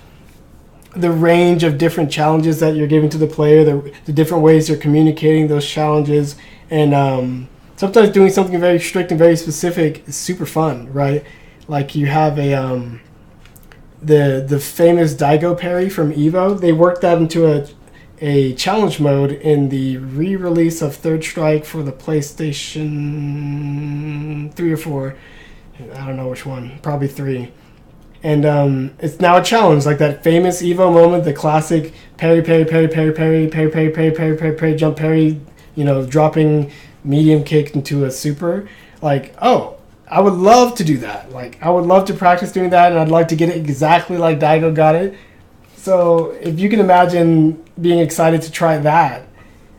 the range of different challenges that you're giving to the player, the different ways you're communicating those challenges, and sometimes doing something very strict and very specific is super fun, right? Like, you have the famous Daigo parry from Evo. They worked that into a challenge mode in the re-release of Third Strike for the PlayStation 3 or 4. I don't know which one. Probably 3. And it's now a challenge, like that famous Evo moment, the classic parry, parry, parry, parry, parry, parry, parry, parry, parry, parry, parry, jump parry, you know, dropping medium kick into a super. Like, oh, I would love to do that. Like, I would love to practice doing that, and I'd like to get it exactly like Daigo got it. So if you can imagine being excited to try that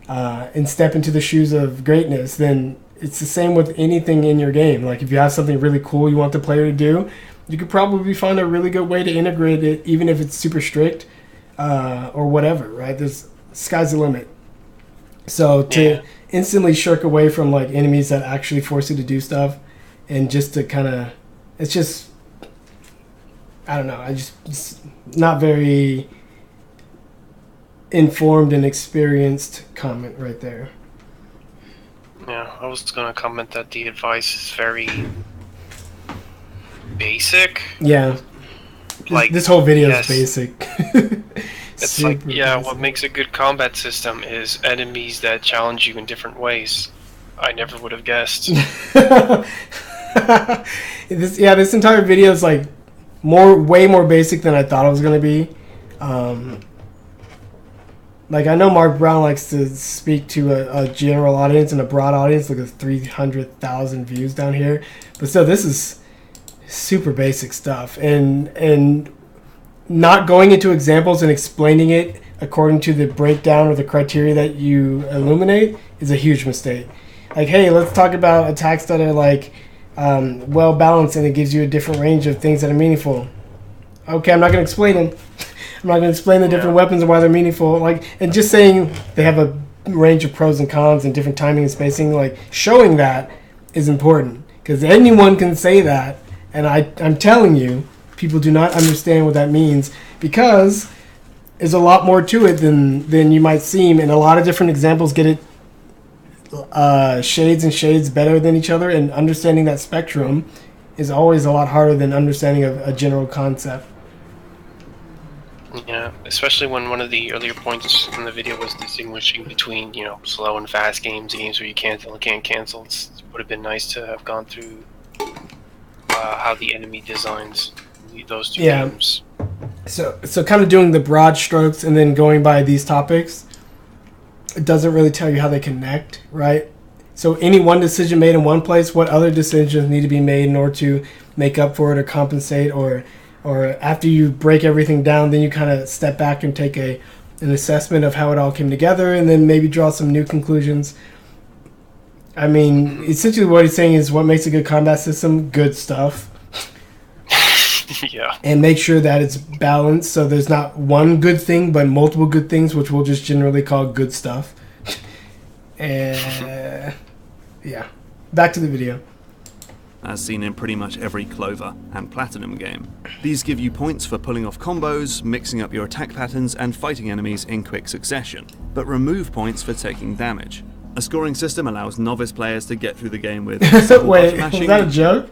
and step into the shoes of greatness, then it's the same with anything in your game. Like, if you have something really cool you want the player to do, you could probably find a really good way to integrate it, even if it's super strict or whatever, right? Sky's the limit. So to instantly shirk away from, like, enemies that actually force you to do stuff, and just to kind of, it's just, I don't know, it's not very informed and experienced comment right there. Yeah, I was going to comment that the advice is very basic. Yeah. Like, this whole video is basic. It's like, yeah, what makes a good combat system is enemies that challenge you in different ways. I never would have guessed. This entire video is, like, way more basic than I thought it was going to be. Like, I know Mark Brown likes to speak to a general audience and a broad audience. Look at 300,000 views down here. But still, this is super basic stuff. And not going into examples and explaining it according to the breakdown or the criteria that you illuminate is a huge mistake. Like, hey, let's talk about attacks that are, like, well balanced, and it gives you a different range of things that are meaningful. Okay, I'm not going to explain them. I'm not going to explain the different weapons and why they're meaningful. Like, and just saying they have a range of pros and cons and different timing and spacing, like, showing that is important, because anyone can say that, and I'm telling you, people do not understand what that means, because there's a lot more to it than you might seem, and a lot of different examples get it shades and shades better than each other, and understanding that spectrum is always a lot harder than understanding a general concept. Yeah, especially when one of the earlier points in the video was distinguishing between, you know, slow and fast games where you cancel and can't cancel. It would have been nice to have gone through how the enemy designs those two games. So kind of doing the broad strokes and then going by these topics, it doesn't really tell you how they connect, right? So any one decision made in one place, what other decisions need to be made in order to make up for it or compensate, or after you break everything down, then you kind of step back and take an assessment of how it all came together, and then maybe draw some new conclusions. I mean, essentially what he's saying is, what makes a good combat system? Good stuff. Yeah. And make sure that it's balanced, so there's not one good thing, but multiple good things, which we'll just generally call good stuff. And yeah, back to the video. as seen in pretty much every Clover and Platinum game. These give you points for pulling off combos, mixing up your attack patterns, and fighting enemies in quick succession, but remove points for taking damage. A scoring system allows novice players to get through the game with simple Wait, button was that a joke?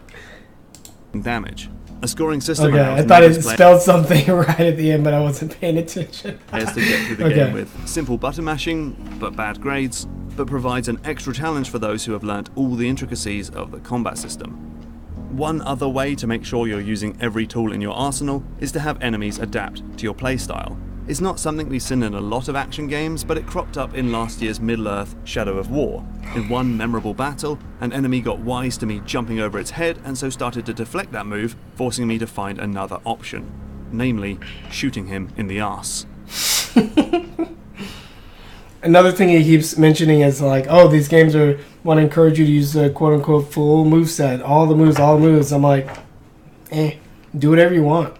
damage. A scoring system Okay, allows I thought it novice spelled something right at the end, but I wasn't paying attention. players to get through the game with simple button mashing, but bad grades, but provides an extra challenge for those who have learnt all the intricacies of the combat system. One other way to make sure you're using every tool in your arsenal is to have enemies adapt to your playstyle. It's not something we've seen in a lot of action games, but it cropped up in last year's Middle-earth Shadow of War. In one memorable battle, an enemy got wise to me jumping over its head and so started to deflect that move, forcing me to find another option, namely shooting him in the arse. Another thing he keeps mentioning is like, oh, these games want to encourage you to use the quote-unquote full moveset, all the moves. I'm like, do whatever you want.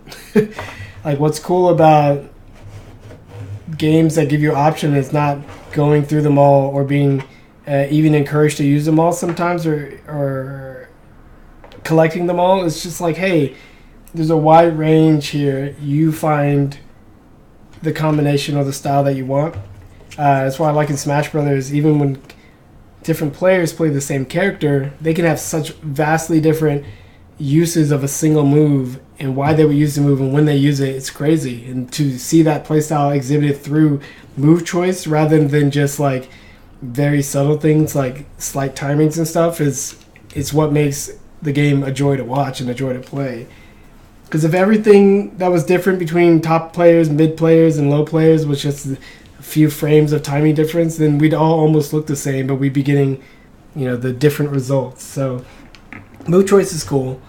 Like, what's cool about games that give you an option is not going through them all or being even encouraged to use them all sometimes or collecting them all. It's just like, hey, there's a wide range here. You find the combination or the style that you want. That's why I like in Smash Brothers, even when different players play the same character, they can have such vastly different uses of a single move and why they would use the move and when they use it. It's crazy. And to see that playstyle exhibited through move choice rather than just like very subtle things like slight timings and stuff is what makes the game a joy to watch and a joy to play. Because if everything that was different between top players, mid players, and low players was just a few frames of timing difference, then we'd all almost look the same, but we'd be getting, the different results. So move choice is cool.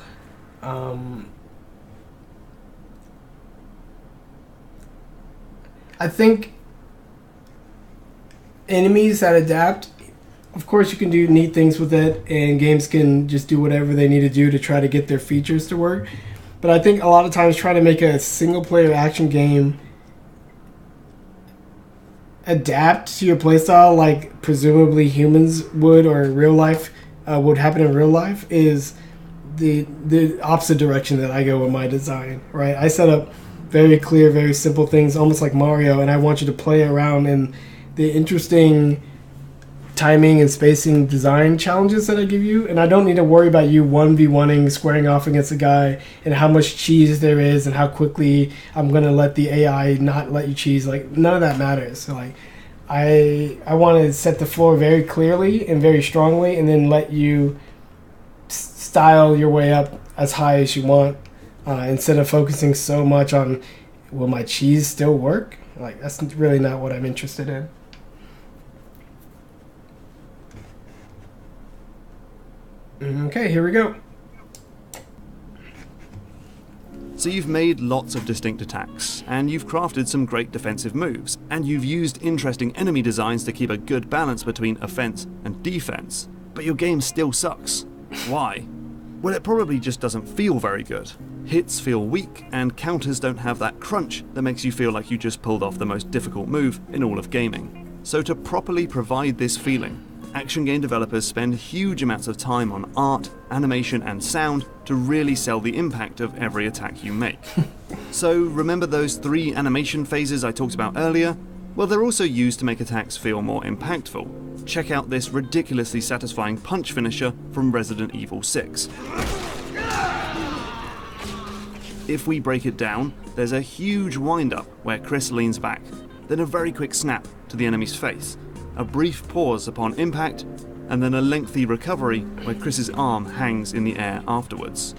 I think enemies that adapt, of course you can do neat things with it, and games can just do whatever they need to do to try to get their features to work. But I think a lot of times trying to make a single-player action game adapt to your playstyle like presumably humans would or real life would happen in real life is the opposite direction that I go with my design, right? I set up very clear, very simple things, almost like Mario, and I want you to play around in the interesting timing and spacing design challenges that I give you, and I don't need to worry about you 1v1ing, squaring off against a guy, and how much cheese there is, and how quickly I'm going to let the AI not let you cheese. Like, none of that matters. So, like, I want to set the floor very clearly and very strongly, and then let you style your way up as high as you want, instead of focusing so much on, will my cheese still work? Like, that's really not what I'm interested in. Okay, here we go. So you've made lots of distinct attacks, and you've crafted some great defensive moves, and you've used interesting enemy designs to keep a good balance between offense and defense, but your game still sucks. Why? Well, it probably just doesn't feel very good. Hits feel weak, and counters don't have that crunch that makes you feel like you just pulled off the most difficult move in all of gaming. So to properly provide this feeling, action game developers spend huge amounts of time on art, animation, and sound to really sell the impact of every attack you make. So remember those 3 animation phases I talked about earlier? Well, they're also used to make attacks feel more impactful. Check out this ridiculously satisfying punch finisher from Resident Evil 6. If we break it down, there's a huge wind-up where Chris leans back, then a very quick snap to the enemy's face, a brief pause upon impact, and then a lengthy recovery where Chris's arm hangs in the air afterwards.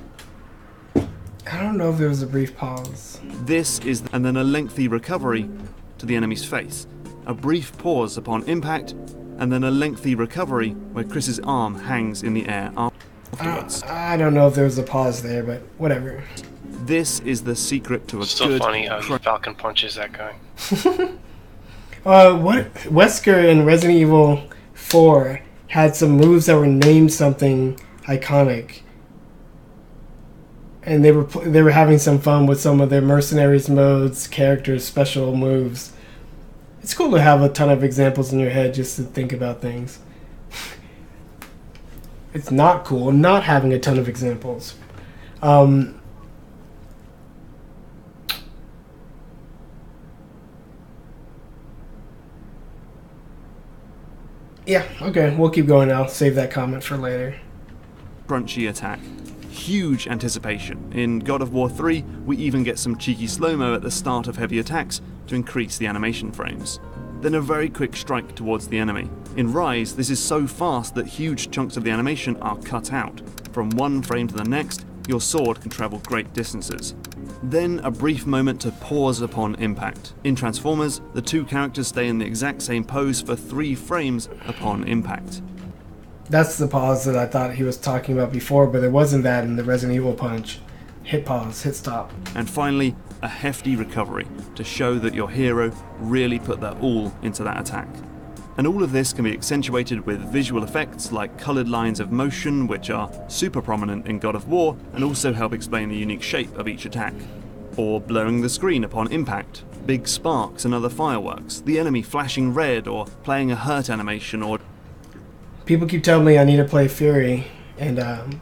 I don't know if there was a brief pause. And then a lengthy recovery to the enemy's face, a brief pause upon impact, and then a lengthy recovery where Chris's arm hangs in the air afterwards. I don't know if there was a pause there, but whatever. This is the secret to a Still good... funny how Falcon punches that guy. Wesker in Resident Evil 4 had some moves that were named something iconic, and they were having some fun with some of their mercenaries modes, characters, special moves. It's cool to have a ton of examples in your head just to think about things. It's not cool not having a ton of examples. Yeah, okay, we'll keep going now. Save that comment for later. Crunchy attack. Huge anticipation. In God of War 3, we even get some cheeky slow-mo at the start of heavy attacks to increase the animation frames. Then a very quick strike towards the enemy. In Rise, this is so fast that huge chunks of the animation are cut out. From one frame to the next, your sword can travel great distances. Then a brief moment to pause upon impact. In Transformers, the two characters stay in the exact same pose for 3 frames upon impact. That's the pause that I thought he was talking about before, but there wasn't that in the Resident Evil Punch. Hit pause, hit stop. And finally, a hefty recovery to show that your hero really put their all into that attack. And all of this can be accentuated with visual effects like coloured lines of motion, which are super prominent in God of War and also help explain the unique shape of each attack. Or blowing the screen upon impact, big sparks and other fireworks, the enemy flashing red, or playing a hurt animation, or... People keep telling me I need to play Fury, and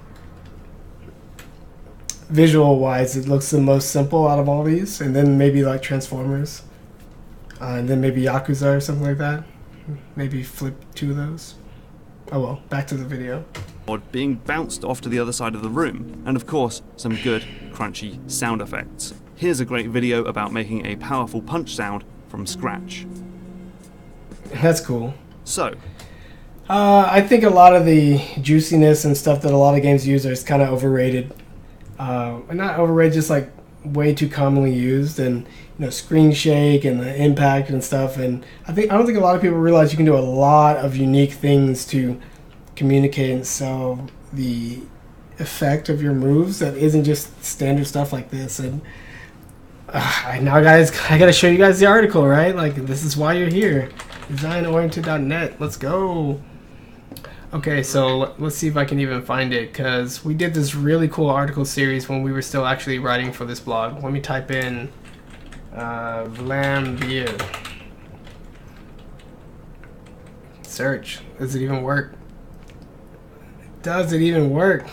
visual-wise it looks the most simple out of all these, and then maybe like Transformers, and then maybe Yakuza or something like that. Maybe flip 2 of those. Oh well, back to the video. Or being bounced off to the other side of the room, and of course, some good, crunchy sound effects. Here's a great video about making a powerful punch sound from scratch. That's cool. So, I think a lot of the juiciness and stuff that a lot of games use is kind of overrated. Not overrated, just like way too commonly used, and screen shake and the impact and stuff. And I don't think a lot of people realize you can do a lot of unique things to communicate and sell the effect of your moves that isn't just standard stuff like this. And now, guys, I gotta show you guys the article, right? Like, this is why you're here. Designoriented.net. Let's go. Okay, so let's see if I can even find it, because we did this really cool article series when we were still actually writing for this blog. Let me type in Vlambeer. Search. Does it even work? Does it even work?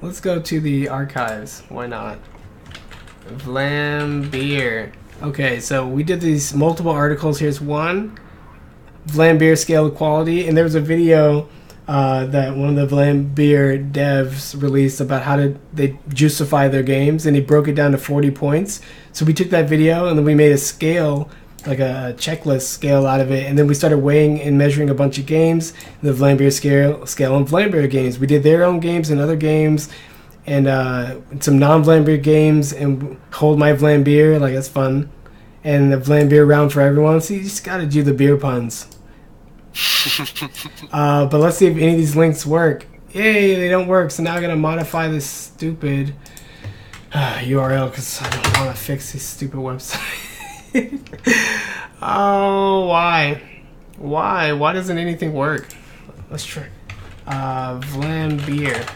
Let's go to the archives. Why not? Vlambeer. Okay, so we did these multiple articles. Here's one. Vlambeer scale equality, and there was a video that one of the Vlambeer devs released about how they juicify their games, and he broke it down to 40 points. So we took that video and then we made a scale, like a checklist scale out of it, and then we started weighing and measuring a bunch of games, the Vlambeer scale and Vlambeer games. We did their own games and other games, and some non-Vlambeer games, and Hold My Vlambeer, like that's fun. And the Vlambeer round for everyone. See, you just gotta do the beer puns. But let's see if any of these links work. Yay, they don't work. So now I gotta modify this stupid URL because I don't want to fix this stupid website. Oh, why? Why doesn't anything work? Let's try. Vlambeer.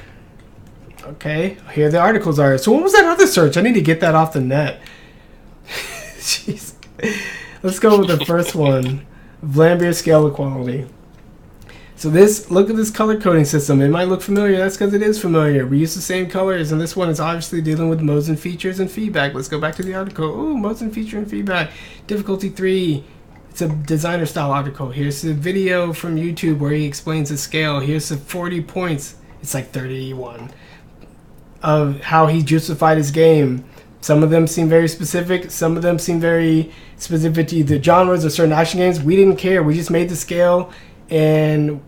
Okay, here the articles are. So what was that other search? I need to get that off the net. Jeez. Let's go with the first one. Vlambeer scale equality. So look at this color coding system. It might look familiar. That's because it is familiar. We use the same colors, and this one is obviously dealing with modes and features and feedback. Let's go back to the article. Ooh, modes and feature and feedback. Difficulty 3. It's a designer style article. Here's the video from YouTube where he explains the scale. Here's the 40 points. It's like 31 of how he justified his game. Some of them seem very specific. Some of them seem very specific to either genres or certain action games. We didn't care. We just made the scale. And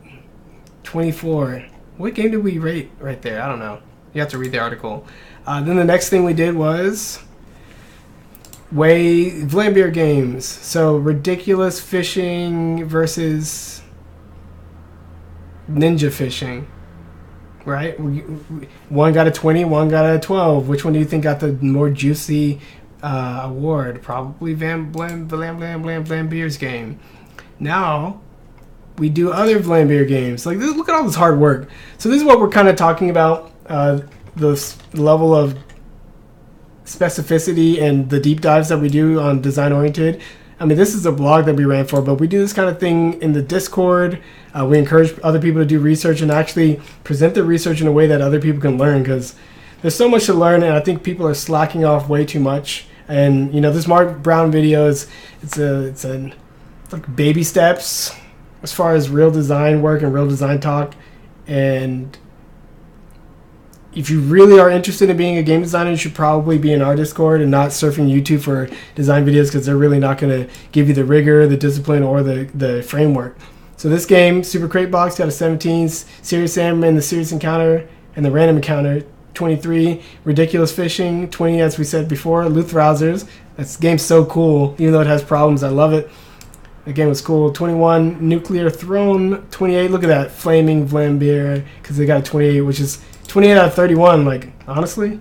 24. What game did we rate right there? I don't know. You have to read the article. Then the next thing we did was weigh Vlambeer games. So ridiculous fishing versus ninja fishing. Right? One got a 20, one got a 12. Which one do you think got the more juicy award? Probably Vlambeer's game. Now, we do other Vlambeer games. Like, look at all this hard work. So this is what we're kind of talking about, the level of specificity and the deep dives that we do on Design Oriented. I mean, this is a blog that we ran for, but we do this kind of thing in the Discord. We encourage other people to do research and actually present their research in a way that other people can learn, because there's so much to learn, and I think people are slacking off way too much. And you know, this Mark Brown video is it's like baby steps as far as real design work and real design talk. And if you really are interested in being a game designer, you should probably be in our Discord and not surfing YouTube for design videos, because they're really not going to give you the rigor, the discipline, or the framework. So this game, Super Crate Box, got a 17, Serious Sam and the Serious Encounter, and the Random Encounter, 23, Ridiculous Fishing, 20, as we said before, Luthrausers. This game's so cool, even though it has problems, I love it. The game was cool. 21, Nuclear Throne, 28, look at that, Flaming Vlambeer, because they got a 28, which is 28 out of 31, like, honestly.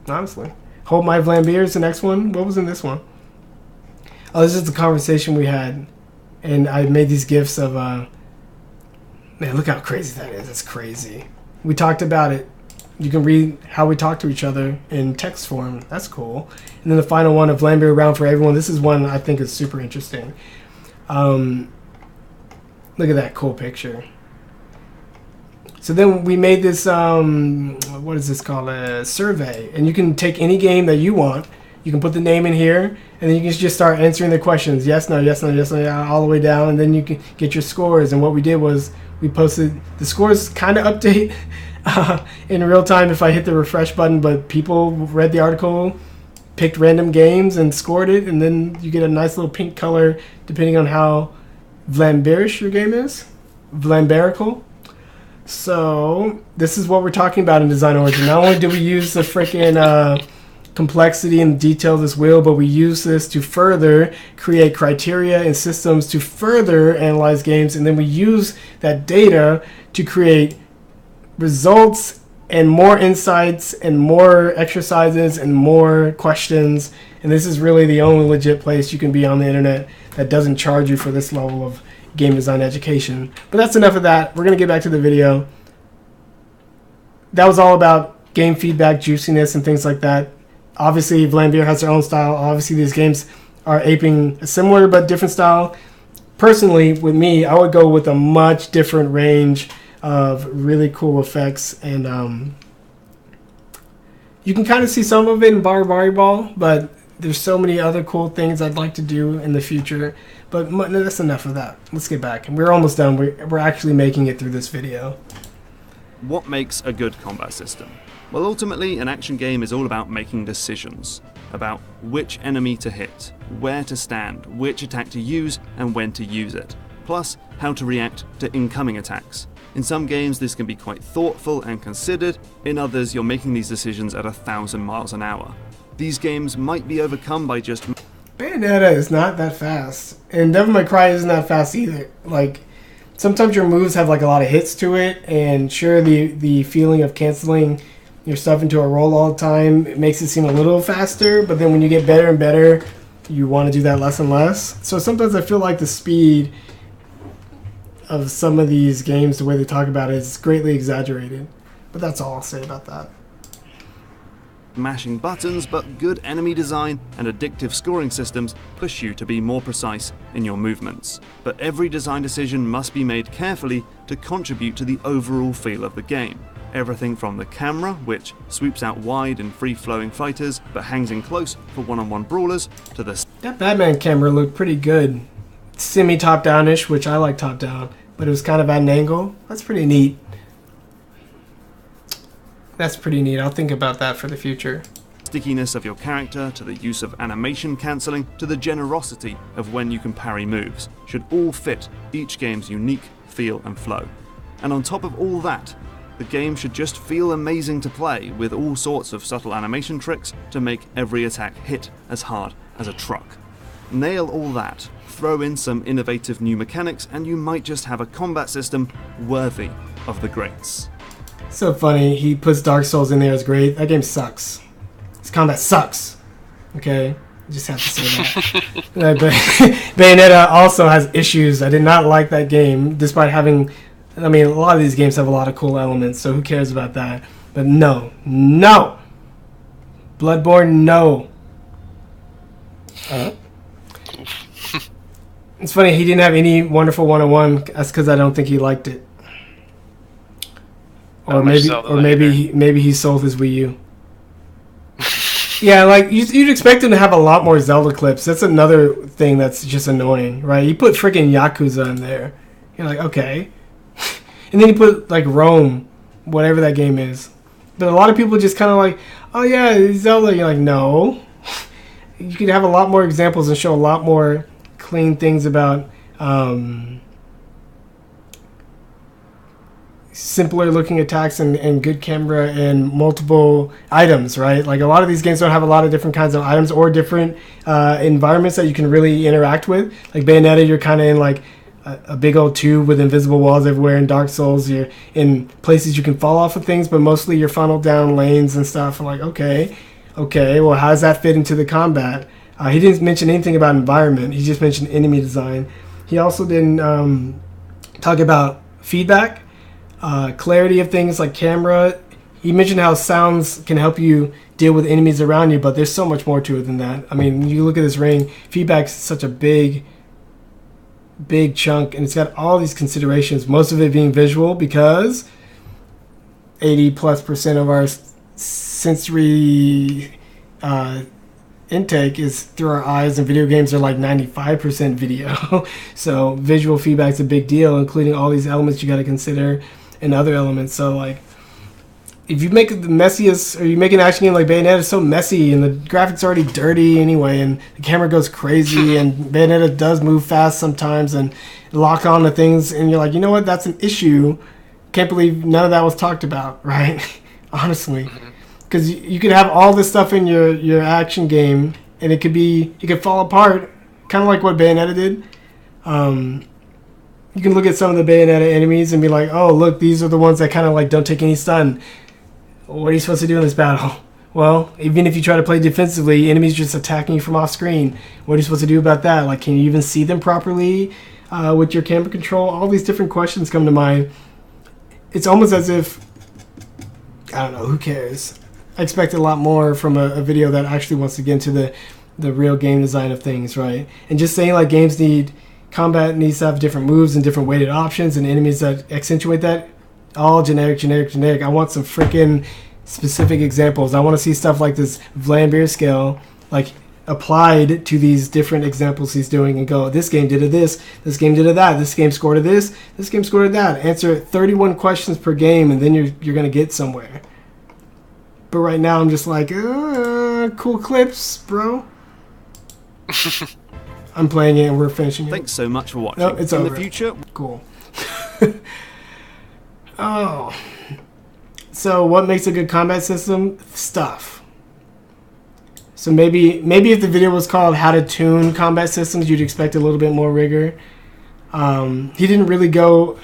Hold My Vlambeer is the next one. What was in this one? Oh, this is the conversation we had. And I made these GIFs of, man, look how crazy that is. That's crazy. We talked about it. You can read how we talk to each other in text form. That's cool. And then the final one of Vlambeer Around for Everyone. This is one I think is super interesting. Look at that cool picture. So then we made this, what is this called, a survey. And you can take any game that you want. You can put the name in here, and then you can just start answering the questions. Yes, no, yes, no, yes, no, all the way down. And then you can get your scores. And what we did was we posted the scores kind of update in real time if I hit the refresh button. But people read the article, picked random games, and scored it. And then you get a nice little pink color depending on how Vlambeerish your game is. Vlambeerical. So this is what we're talking about in Design Origin. Not only do we use the freaking complexity and detail of this wheel, but we use this to further create criteria and systems to further analyze games, and then we use that data to create results and more insights and more exercises and more questions. And this is really the only legit place you can be on the internet that doesn't charge you for this level of game design education. But that's enough of that. We're going to get back to the video. That was all about game feedback, juiciness, and things like that. Obviously, Vlambeer has their own style. Obviously, these games are aping a similar but different style. Personally, with me, I would go with a much different range of really cool effects. And you can kind of see some of it in Barbary Ball, but there's so many other cool things I'd like to do in the future. But that's enough of that. Let's get back. And we're almost done. We're actually making it through this video. What makes a good combat system? Well, ultimately, an action game is all about making decisions. About which enemy to hit, where to stand, which attack to use, and when to use it. Plus, how to react to incoming attacks. In some games, this can be quite thoughtful and considered. In others, you're making these decisions at 1,000 miles an hour. These games might be overcome by just... Bayonetta is not that fast, and Devil May Cry isn't that fast either. Like, sometimes your moves have like a lot of hits to it, and sure, the feeling of canceling your stuff into a roll all the time, it makes it seem a little faster, but then when you get better and better, you want to do that less and less. So sometimes I feel like the speed of some of these games, the way they talk about it, is greatly exaggerated. But that's all I'll say about that. Mashing buttons, but good enemy design and addictive scoring systems push you to be more precise in your movements. But every design decision must be made carefully to contribute to the overall feel of the game. Everything from the camera, which sweeps out wide in free-flowing fighters but hangs in close for one-on-one brawlers, to the... That Batman camera looked pretty good. Semi-top-down-ish, which I like top-down, but it was kind of at an angle. That's pretty neat. That's pretty neat. I'll think about that for the future. Stickiness of your character, to the use of animation cancelling, to the generosity of when you can parry moves, should all fit each game's unique feel and flow. And on top of all that, the game should just feel amazing to play, with all sorts of subtle animation tricks to make every attack hit as hard as a truck. Nail all that, throw in some innovative new mechanics, and you might just have a combat system worthy of the greats. So funny, he puts Dark Souls in there as great. That game sucks. This combat sucks. Okay? I just have to say that. But Bayonetta also has issues. I did not like that game, despite having... I mean, a lot of these games have a lot of cool elements, so who cares about that? But no. No! Bloodborne, no. It's funny he didn't have any Wonderful 101. That's because I don't think he liked it. Or maybe he sold his Wii U. Yeah, like you'd expect him to have a lot more Zelda clips. That's another thing that's just annoying, right? He put freaking Yakuza in there. You're like, okay, and then he put like Rome, whatever that game is. But a lot of people just kind of like, oh yeah, Zelda. You're like, no. You could have a lot more examples and show a lot more clean things about simpler looking attacks and good camera and multiple items, right? Like a lot of these games don't have a lot of different kinds of items or different environments that you can really interact with. Like Bayonetta, you're kind of in like a big old tube with invisible walls everywhere. In Dark Souls, you're in places you can fall off of things, but mostly you're funneled down lanes and stuff. I'm like, okay, well, how does that fit into the combat? He didn't mention anything about environment. He just mentioned enemy design. He also didn't talk about feedback, clarity of things like camera. He mentioned how sounds can help you deal with enemies around you, but there's so much more to it than that. I mean, you look at this ring, feedback's such a big chunk, and it's got all these considerations, most of it being visual because 80+% of our sensory intake is through our eyes, and video games are like 95% video. So visual feedback's a big deal, including all these elements you got to consider and other elements. So like if you make it the messiest, or you make an action game like Bayonetta, it's so messy and the graphics are already dirty anyway, and the camera goes crazy, and Bayonetta does move fast sometimes and lock on to things, and you're like, you know what, that's an issue. Can't believe none of that was talked about, right? Honestly. Because you could have all this stuff in your action game, and it could fall apart, kind of like what Bayonetta did. You can look at some of the Bayonetta enemies and be like, oh, look, these are the ones that kind of like don't take any stun. What are you supposed to do in this battle? Well, even if you try to play defensively, enemies just attacking you from off screen. What are you supposed to do about that? Like, can you even see them properly with your camera control? All these different questions come to mind. It's almost as if, I don't know, who cares? I expected a lot more from a video that actually wants to get into the real game design of things, right? And just saying like combat needs to have different moves and different weighted options and enemies that accentuate that. All generic. I want some freaking specific examples. I want to see stuff like this Vlambeer scale, like applied to these different examples he's doing, and go, this game did a this game did a that, this game scored a this game scored a that. Answer 31 questions per game, and then you're going to get somewhere. But right now I'm just like, cool clips, bro. I'm playing it and we're finishing it. Thanks so much for watching. No, it's in over. the future. Cool. Oh. So what makes a good combat system? Stuff. So maybe if the video was called How to Tune Combat Systems, you'd expect a little bit more rigor. He didn't really go...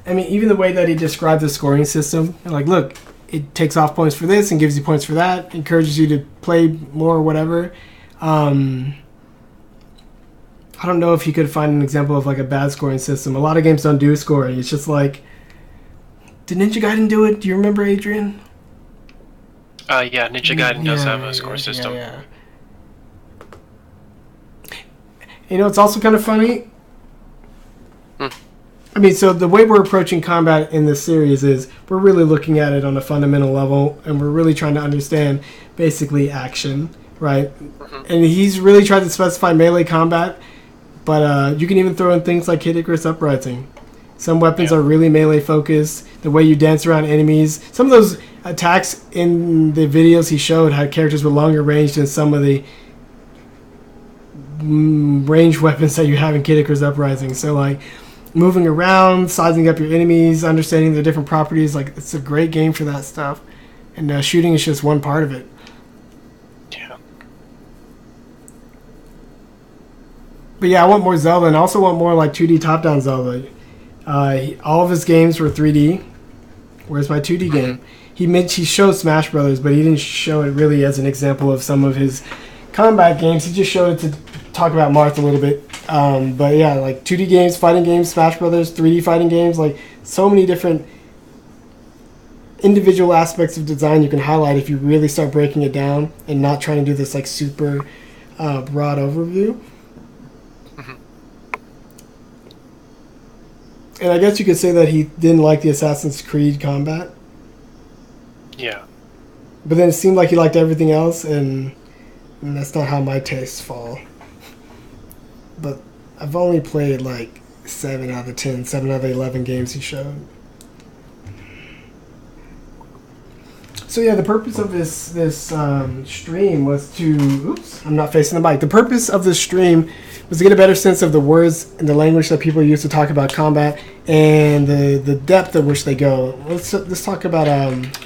I mean, even the way that he described the scoring system, like, look, it takes off points for this and gives you points for that, encourages you to play more or whatever. I don't know if you could find an example of like a bad scoring system. A lot of games don't do scoring. It's just like, did Ninja Gaiden do it? Do you remember, Adrian? Yeah, Ninja Gaiden does have a score system. Yeah. You know, it's also kind of funny. I mean, so the way we're approaching combat in this series is we're really looking at it on a fundamental level, and we're really trying to understand basically action, right? And he's really tried to specify melee combat, but you can even throw in things like Kid Icarus Uprising. Some weapons are really melee focused. The way you dance around enemies. Some of those attacks in the videos he showed had characters with longer range than some of the range weapons that you have in Kid Icarus Uprising. So like, moving around, sizing up your enemies, understanding their different properties, like it's a great game for that stuff. And shooting is just one part of it. Yeah. But yeah, I want more Zelda, and I also want more like 2D top-down Zelda. All of his games were 3D. Where's my 2D game? He showed Smash Brothers, but he didn't show it really as an example of some of his combat games. He just showed it to talk about Marth a little bit. But yeah, like 2D games, fighting games, Smash Brothers, 3D fighting games, like so many different individual aspects of design you can highlight if you really start breaking it down and not trying to do this like super broad overview. And I guess you could say that he didn't like the Assassin's Creed combat. Yeah. But then it seemed like he liked everything else, and that's not how my tastes fall. But I've only played like 7 out of 10, 7 out of the 11 games he showed. So yeah, the purpose of this stream was to... Oops, I'm not facing the mic. The purpose of this stream was to get a better sense of the words and the language that people use to talk about combat and the depth at which they go. Let's talk about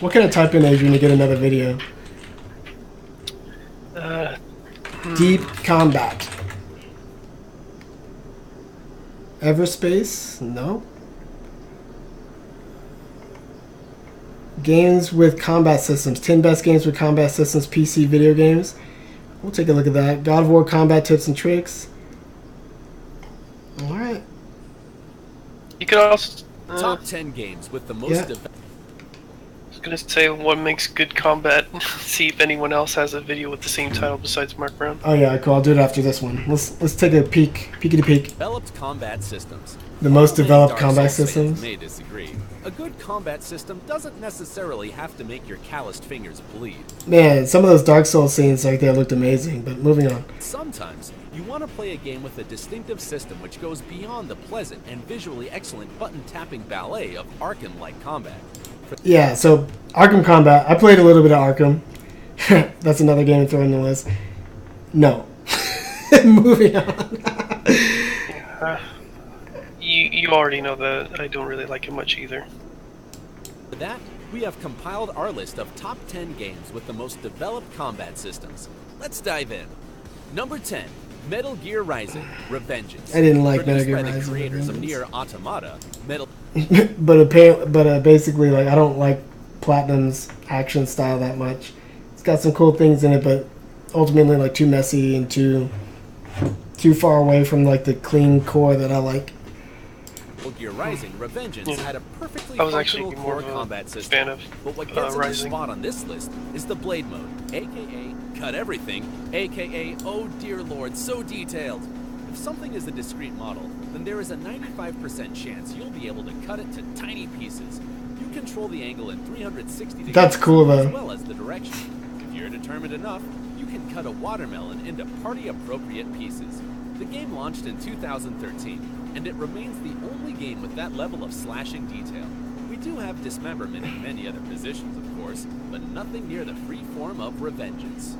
what can I type in, Adrian, to get another video? Deep combat. Everspace? No. Games with combat systems. 10 best games with combat systems, PC video games. We'll take a look at that. God of War combat tips and tricks. Alright. You could also... Top 10 games with the most... Yeah. I was gonna say what makes good combat. See if anyone else has a video with the same title besides Mark Brown. Oh yeah, cool. I'll do it after this one. Let's take a peekity peek. Developed combat systems. The most Although developed Dark combat Souls fans systems. may disagree. A good combat system doesn't necessarily have to make your calloused fingers bleed. Man, some of those Dark Souls scenes right there looked amazing, but moving on. Sometimes, you want to play a game with a distinctive system which goes beyond the pleasant and visually excellent button-tapping ballet of Arkham-like combat. Yeah, so Arkham Combat. I played a little bit of Arkham. That's another game to throw in the list. No. Moving on. You already know that I don't really like it much either. For that, we have compiled our list of top 10 games with the most developed combat systems. Let's dive in. Number 10, Metal Gear Rising: Revengeance. I didn't like Metal Produced Gear by the Rising: creators of Revengeance. Nier Automata, Metal... but basically, like, I don't like Platinum's action style that much. It's got some cool things in it, but ultimately, like, too messy and too far away from like the clean core that I like. Metal Gear Rising: Revengeance had a perfectly I was actually functional more core of a combat system. fan of But what gets in the Rising. spot on this list is the Blade Mode, aka Cut Everything, aka Oh Dear Lord, so detailed. If something is a discrete model, then there is a 95% chance you'll be able to cut it to tiny pieces. You control the angle in 360 degrees. That's cool, though. As well as the direction. If you're determined enough, you can cut a watermelon into party-appropriate pieces. The game launched in 2013, and it remains the only game with that level of slashing detail. We do have dismemberment in many other positions, of course, but nothing near the free form of Revengeance.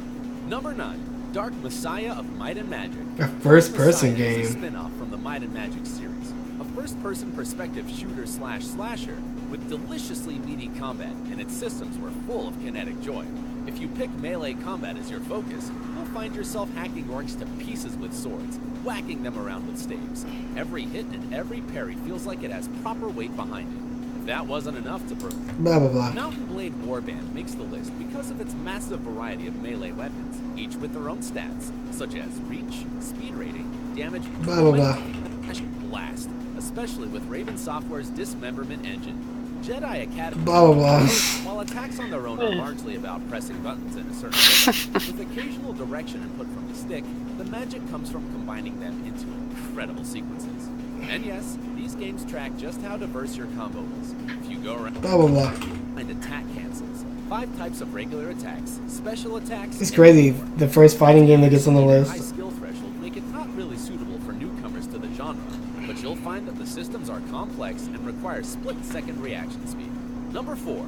Number 9, Dark Messiah of Might and Magic. A first-person Messiah is a game. spin-off from the Might and Magic series, a first-person perspective shooter/slasher with deliciously meaty combat, and its systems were full of kinetic joy. If you pick melee combat as your focus, you'll find yourself hacking orcs to pieces with swords, whacking them around with staves. Every hit and every parry feels like it has proper weight behind it. If that wasn't enough to prove, Blah blah blah. Mountain Blade Warband makes the list because of its massive variety of melee weapons, each with their own stats, such as reach, speed rating, damage, Blah, blah, blah. and blast, especially with Raven Software's Dismemberment Engine. Jedi Academy. Blah blah blah. While attacks on their own are largely about pressing buttons in a certain way, with occasional direction input from the stick, the magic comes from combining them into incredible sequences. And yes, these games track just how diverse your combo is. If you go around Blah blah blah. and attack cancels, 5 types of regular attacks, special attacks... It's and crazy. more. The first fighting game that gets on the High list. skill threshold make it not really suitable for newcomers to the genre, but you'll find that the systems are complex and require split-second reaction speed. Number 4.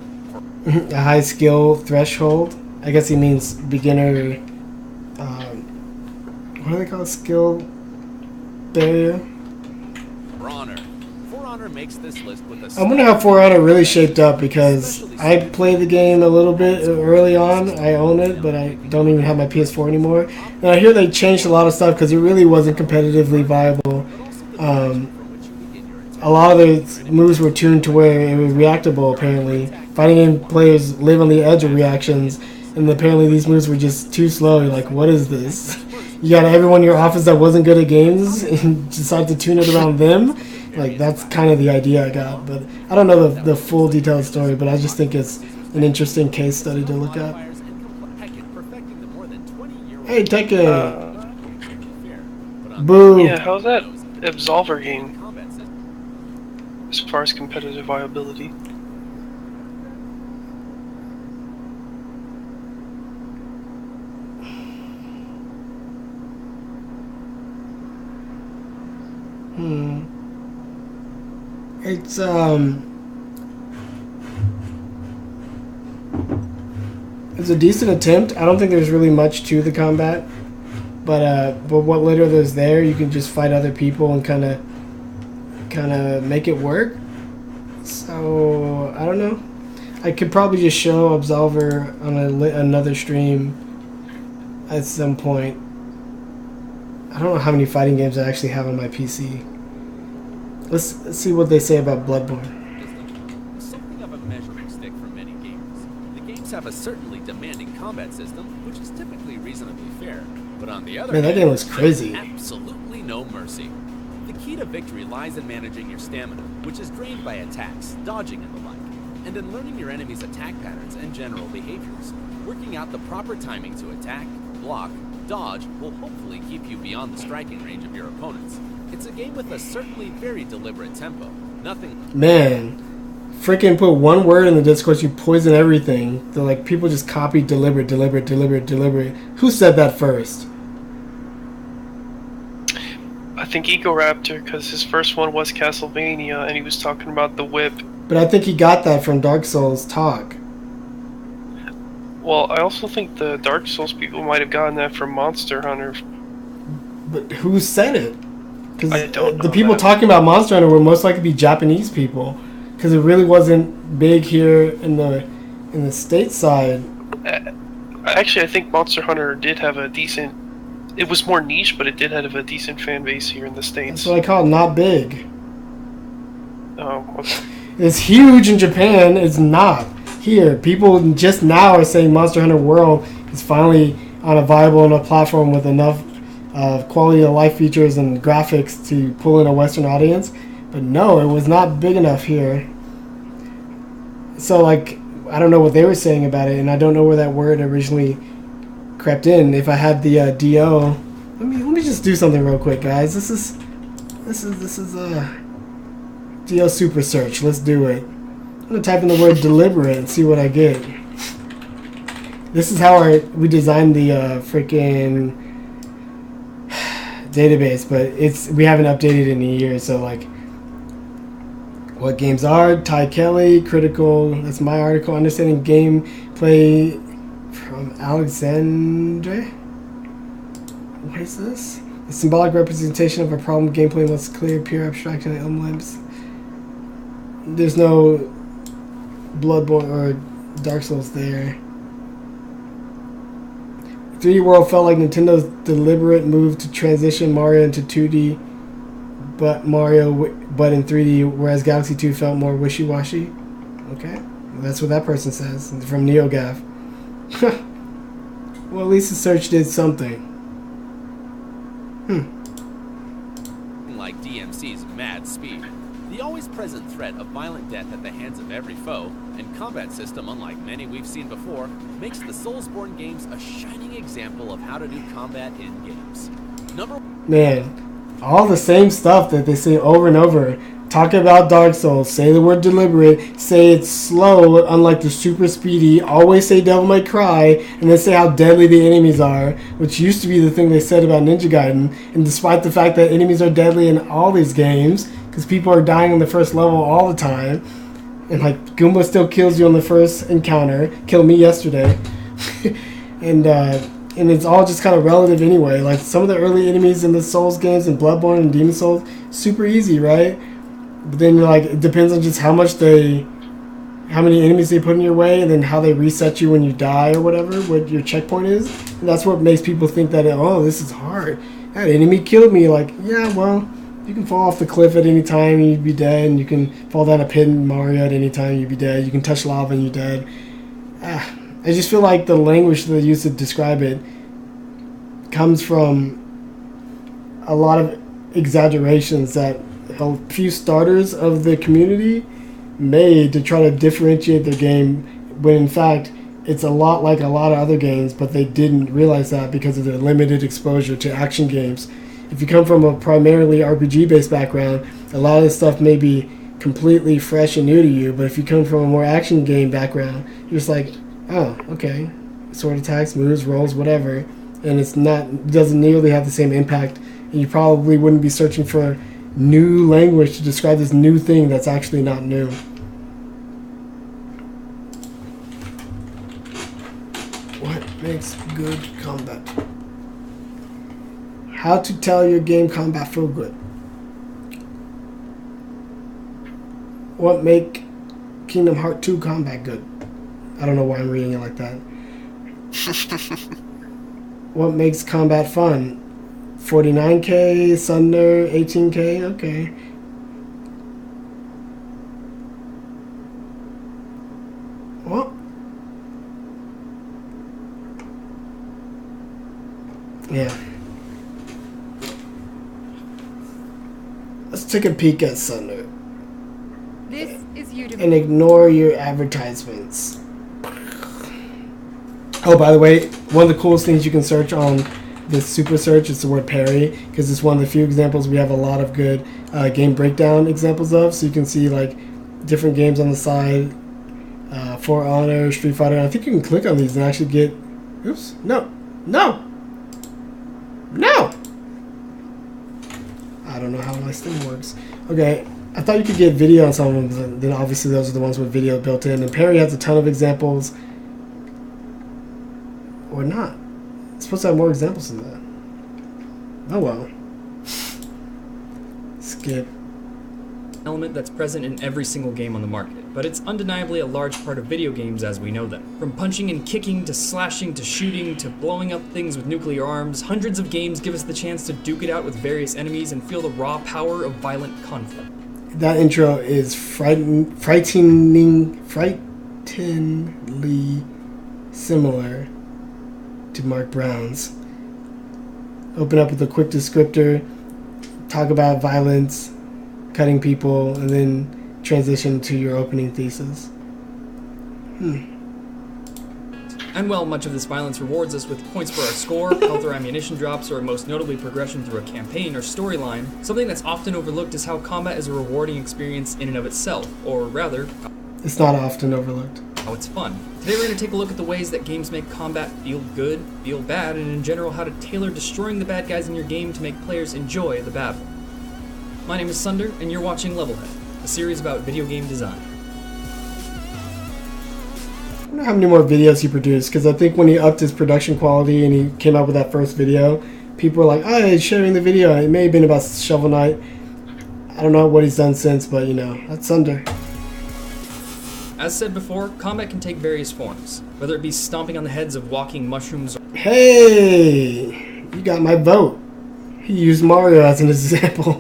A high skill threshold. I guess he means beginner. What do they call it? Skill barrier. For Honor. For Honor makes this list with a... I wonder how For Honor really shaped up, because I played the game a little bit early on. I own it, but I don't even have my PS4 anymore. And I hear they changed a lot of stuff because it really wasn't competitively viable. A lot of the moves were tuned to where it was reactable, apparently. Fighting game players live on the edge of reactions, and apparently these moves were just too slow. You're like, what is this? You got everyone in your office that wasn't good at games and decided to tune it around them? Like, that's kind of the idea I got, but I don't know the full detailed story, but I just think it's an interesting case study to look at. Hey, Tekken! Boo! Yeah, how's that Absolver game as far as competitive viability? It's a decent attempt. I don't think there's really much to the combat, but what little there's there, you can just fight other people and kind of make it work. So I don't know. I could probably just show Absolver on another stream at some point. I don't know how many fighting games I actually have on my PC. Let's see what they say about Bloodborne. Something of a measuring stick for many gamers. The games have a certainly demanding combat system, which is typically reasonably fair. But on the other Man, that hand, game was crazy. Absolutely no mercy. The key to victory lies in managing your stamina, which is drained by attacks, dodging, and the like, and in learning your enemy's attack patterns and general behaviors. Working out the proper timing to attack, block, dodge will hopefully keep you beyond the striking range of your opponents. It's a game with a certainly very deliberate tempo. Nothing. Man, freaking put one word in the Discord, you poison everything. They're like, people just copy deliberate. Who said that first? I think Ecoraptor, because his first one was Castlevania, and he was talking about the whip. But I think he got that from Dark Souls talk. Well, I also think the Dark Souls people might have gotten that from Monster Hunter. But who said it? Because the people that. talking about Monster Hunter were most likely be Japanese people, because it really wasn't big here in the stateside. Actually, I think Monster Hunter did have a decent. It was more niche, but it did have a decent fan base here in the States. That's what I call it, not big. Oh, okay. It's huge in Japan. It's not here. People just now are saying Monster Hunter World is finally on a viable enough platform with enough quality of life features and graphics to pull in a Western audience. But no, it was not big enough here. So, like, I don't know what they were saying about it, and I don't know where that word originally crept in. If I had the DO, let me just do something real quick, guys. This is DO super search. Let's do it. I'm gonna type in the word deliberate and see what I get. This is how we designed the freaking database, but we haven't updated in a year. So, like, what games are Ty Kelly critical? That's my article. Understanding gameplay from Alexandre. What is this? The symbolic representation of a problem gameplay was clear, pure abstraction and emblems. There's no Bloodborne or Dark Souls there. 3D World felt like Nintendo's deliberate move to transition Mario into 2D, but in 3D, whereas Galaxy 2 felt more wishy-washy. Okay, that's what that person says from NeoGaf. Well, at least the search did something. Like DMC's mad speed, the always present threat of violent death at the hands of every foe, and combat system unlike many we've seen before, makes the Soulsborne games a shining example of how to do combat in games. Man, all the same stuff that they say over and over. Talk about Dark Souls, say the word deliberate, say it's slow, unlike the super speedy, always say Devil May Cry, and then say how deadly the enemies are, which used to be the thing they said about Ninja Gaiden. And despite the fact that enemies are deadly in all these games, because people are dying on the first level all the time, and like Goomba still kills you on the first encounter, killed me yesterday, and it's all just kind of relative anyway. Like some of the early enemies in the Souls games and Bloodborne and Demon Souls, super easy, right? But then you're like, it depends on just how many enemies they put in your way, and then how they reset you when you die or whatever, what your checkpoint is. And that's what makes people think that, oh, this is hard. That enemy killed me. Like, yeah, well, you can fall off the cliff at any time and you'd be dead, and you can fall down a pit in Mario at any time and you'd be dead. You can touch lava and you're dead. I just feel like the language that they use to describe it comes from a lot of exaggerations that a few starters of the community made to try to differentiate their game, when in fact it's a lot like a lot of other games, but they didn't realize that because of their limited exposure to action games. If you come from a primarily RPG-based background, a lot of this stuff may be completely fresh and new to you, but if you come from a more action game background, you're just like, oh, okay, sword attacks, moves, rolls, whatever, and it doesn't nearly have the same impact, and you probably wouldn't be searching for new language to describe this new thing that's actually not new. What makes good combat? How to tell your game combat feel good. What make Kingdom Hearts 2 combat good? I don't know why I'm reading it like that. What makes combat fun? 49k, Sunder, 18k, okay. Well, yeah. Let's take a peek at Sunder. This is Udemy. And ignore your advertisements. Oh, by the way, one of the coolest things you can search on this super search is the word parry, because it's one of the few examples we have a lot of good game breakdown examples of. So you can see like different games on the side, For Honor, Street Fighter. I think you can click on these and actually get. Oops! No! I don't know how my thing works. Okay, I thought you could get video on some of them, then obviously those are the ones with video built in. And parry has a ton of examples. Or not. It's supposed to have more examples than that. Oh well. Skip. Element that's present in every single game on the market, but it's undeniably a large part of video games as we know them. From punching and kicking, to slashing, to shooting, to blowing up things with nuclear arms, hundreds of games give us the chance to duke it out with various enemies and feel the raw power of violent conflict. That intro is frighteningly similar to Mark Brown's. Open up with a quick descriptor, talk about violence, cutting people, and then transition to your opening thesis. And while much of this violence rewards us with points for our score, health or ammunition drops, or most notably progression through a campaign or storyline, something that's often overlooked is how combat is a rewarding experience in and of itself, or rather, It's not often overlooked. how it's fun. Today we're going to take a look at the ways that games make combat feel good, feel bad, and in general how to tailor destroying the bad guys in your game to make players enjoy the battle. My name is Sunder, and you're watching Levelhead, a series about video game design. I wonder how many more videos he produced, because I think when he upped his production quality and he came out with that first video, people were like, oh, he's sharing the video. It may have been about Shovel Knight. I don't know what he's done since, but you know, that's Sunder. As said before, combat can take various forms, whether it be stomping on the heads of walking mushrooms or Hey, you got my vote. He used Mario as an example,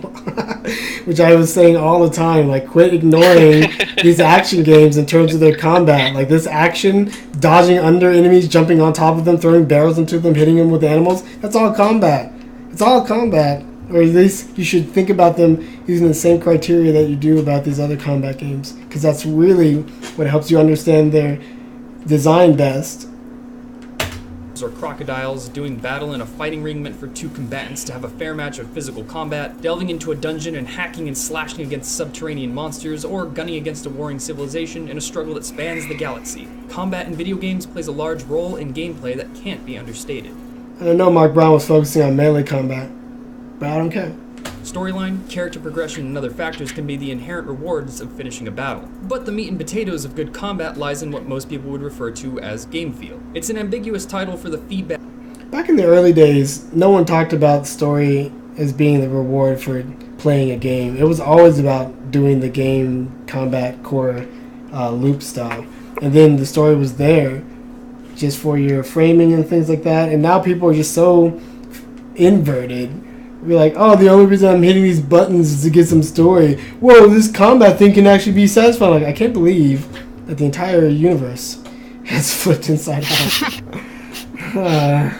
which I was saying all the time, like quit ignoring these action games in terms of their combat. Like this action, dodging under enemies, jumping on top of them, throwing barrels into them, hitting them with animals, that's all combat. It's all combat. Or at least you should think about them using the same criteria that you do about these other combat games, because that's really what helps you understand their design best. or crocodiles, doing battle in a fighting ring meant for two combatants to have a fair match of physical combat, delving into a dungeon and hacking and slashing against subterranean monsters, or gunning against a warring civilization in a struggle that spans the galaxy. Combat in video games plays a large role in gameplay that can't be understated. And I know Mark Brown was focusing on melee combat, but I don't care. Storyline, character progression, and other factors can be the inherent rewards of finishing a battle. But the meat and potatoes of good combat lies in what most people would refer to as game feel. It's an ambiguous title for the feedback. Back in the early days, no one talked about story as being the reward for playing a game. It was always about doing the game combat core loop style. And then the story was there just for your framing and things like that. And now people are just so inverted. We're like, oh, the only reason I'm hitting these buttons is to get some story. Whoa, this combat thing can actually be satisfying. Like, I can't believe that the entire universe has flipped inside out.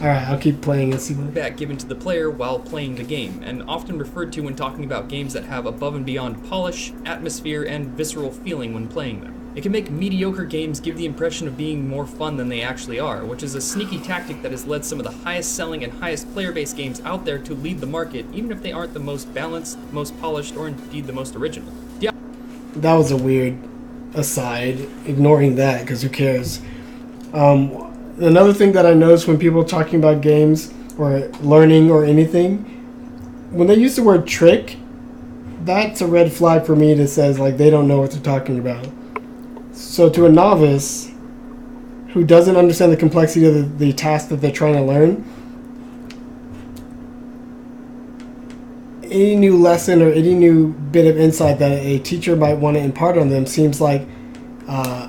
Alright, I'll keep playing and see what... feedback given to the player while playing the game, and often referred to when talking about games that have above and beyond polish, atmosphere, and visceral feeling when playing them. It can make mediocre games give the impression of being more fun than they actually are, which is a sneaky tactic that has led some of the highest selling and highest player-based games out there to lead the market, even if they aren't the most balanced, most polished, or indeed the most original. That was a weird aside, ignoring that, because who cares? Another thing that I noticed when people are talking about games or learning or anything, when they use the word trick, that's a red flag for me that says like they don't know what they're talking about. So to a novice who doesn't understand the complexity of the task that they're trying to learn, any new lesson or any new bit of insight that a teacher might want to impart on them seems like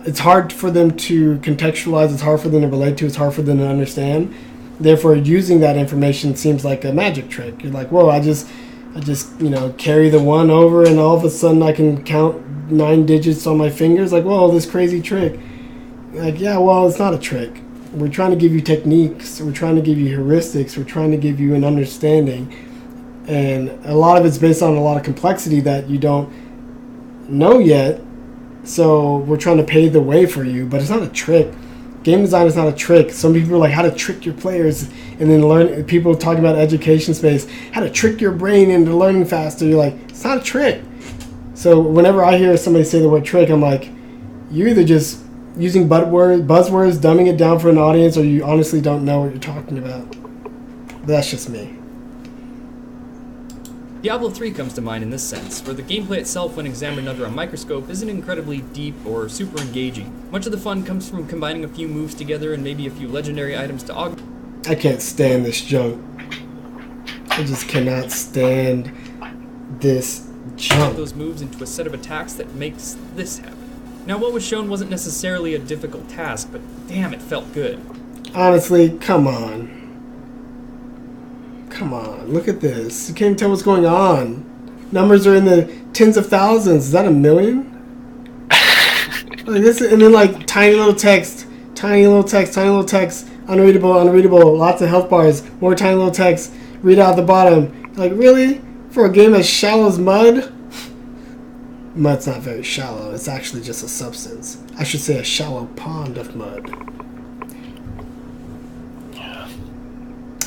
it's hard for them to contextualize, it's hard for them to relate to, it's hard for them to understand. Therefore, using that information seems like a magic trick. You're like, whoa, I just carry the 1 over and all of a sudden I can count 9 digits on my fingers. Like, whoa, this crazy trick. Like, yeah, well, it's not a trick. We're trying to give you techniques. We're trying to give you heuristics. We're trying to give you an understanding. And a lot of it's based on a lot of complexity that you don't know yet. So we're trying to pave the way for you, but it's not a trick. Game design is not a trick. Some people are like, how to trick your players, and then learn. People talk about education space, how to trick your brain into learning faster. You're like, it's not a trick. So whenever I hear somebody say the word trick, I'm like, you're either just using buzzwords, dumbing it down for an audience, or you honestly don't know what you're talking about. But that's just me. Diablo 3 comes to mind in this sense, where the gameplay itself, when examined under a microscope, isn't incredibly deep or super engaging. Much of the fun comes from combining a few moves together and maybe a few legendary items to augment. I can't stand this junk. I just cannot stand this junk. Those moves into a set of attacks that makes this happen. Now, what was shown wasn't necessarily a difficult task, but damn, it felt good. Honestly, come on. Come on, look at this. You can't even tell what's going on. Numbers are in the tens of thousands. Is that 1 million? Like this, and then like tiny little text, unreadable, lots of health bars, more tiny little text, read out the bottom. Like, really? For a game as shallow as mud? Mud's not very shallow. It's actually just a substance. I should say a shallow pond of mud.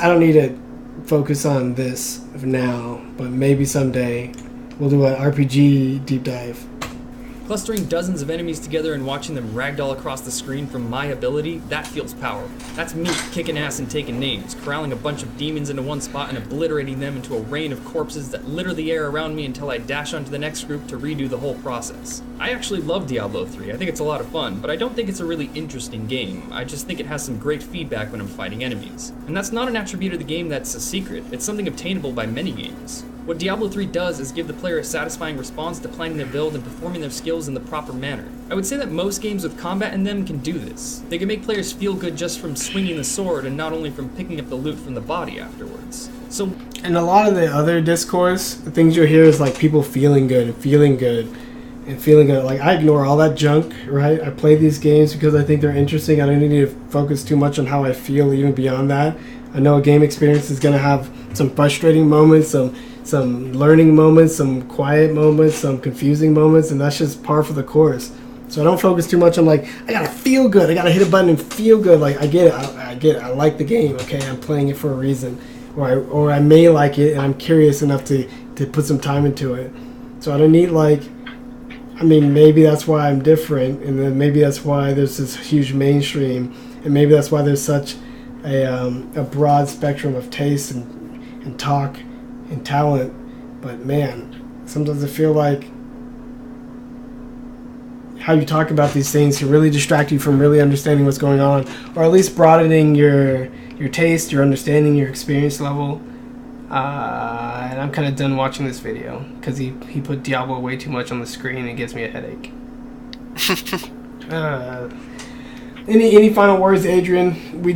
I don't need to focus on this now, but maybe someday we'll do an RPG deep dive. Clustering dozens of enemies together and watching them ragdoll across the screen from my ability, that feels powerful. That's me kicking ass and taking names, corralling a bunch of demons into one spot and obliterating them into a rain of corpses that litter the air around me until I dash onto the next group to redo the whole process. I actually love Diablo 3, I think it's a lot of fun, but I don't think it's a really interesting game. I just think it has some great feedback when I'm fighting enemies. And that's not an attribute of the game that's a secret, it's something obtainable by many games. What Diablo 3 does is give the player a satisfying response to planning their build and performing their skills in the proper manner. I would say that most games with combat in them can do this. They can make players feel good just from swinging the sword and not only from picking up the loot from the body afterwards. So, and a lot of the other discourse, the things you'll hear is like people feeling good. Like, I ignore all that junk, right? I play these games because I think they're interesting. I don't need to focus too much on how I feel even beyond that. I know a game experience is going to have some frustrating moments, some learning moments, some quiet moments, some confusing moments, and that's just par for the course. So I don't focus too much on like, I gotta feel good, I gotta hit a button and feel good. Like, I get it, I like the game, okay, I'm playing it for a reason. Or I may like it and I'm curious enough to put some time into it. So I don't need maybe that's why I'm different, and then maybe that's why there's this huge mainstream, and maybe that's why there's such a broad spectrum of taste and talk and talent. But man, sometimes I feel like how you talk about these things can really distract you from really understanding what's going on, or at least broadening your taste, your understanding, your experience level. And I'm kind of done watching this video because he put Diablo way too much on the screen and it gives me a headache. Any final words, Adrian? We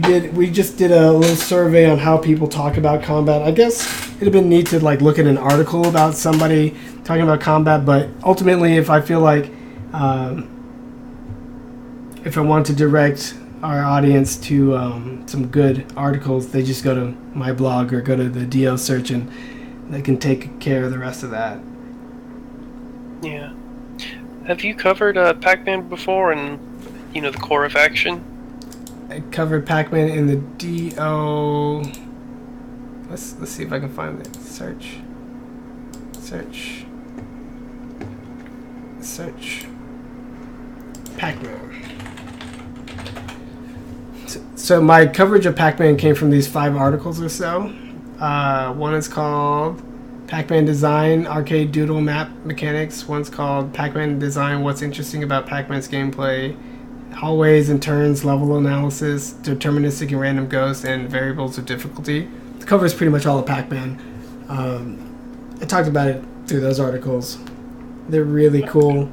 just did a little survey on how people talk about combat. I guess it'd have been neat to like look at an article about somebody talking about combat, but ultimately, if I feel like if I want to direct our audience to some good articles, they just go to my blog or go to the DO search and they can take care of the rest of that. Yeah. Have you covered Pac-Man before and, the core of action? I covered Pac-Man in the DO. Let's see if I can find it. Search. Pac-Man. So my coverage of Pac-Man came from these 5 articles or so. One is called Pac-Man Design, Arcade Doodle Map Mechanics. One's called Pac-Man Design, What's Interesting About Pac-Man's Gameplay. Hallways and Turns, Level Analysis, Deterministic and Random Ghosts, and Variables of Difficulty. It covers pretty much all of Pac-Man. I talked about it through those articles. They're really cool.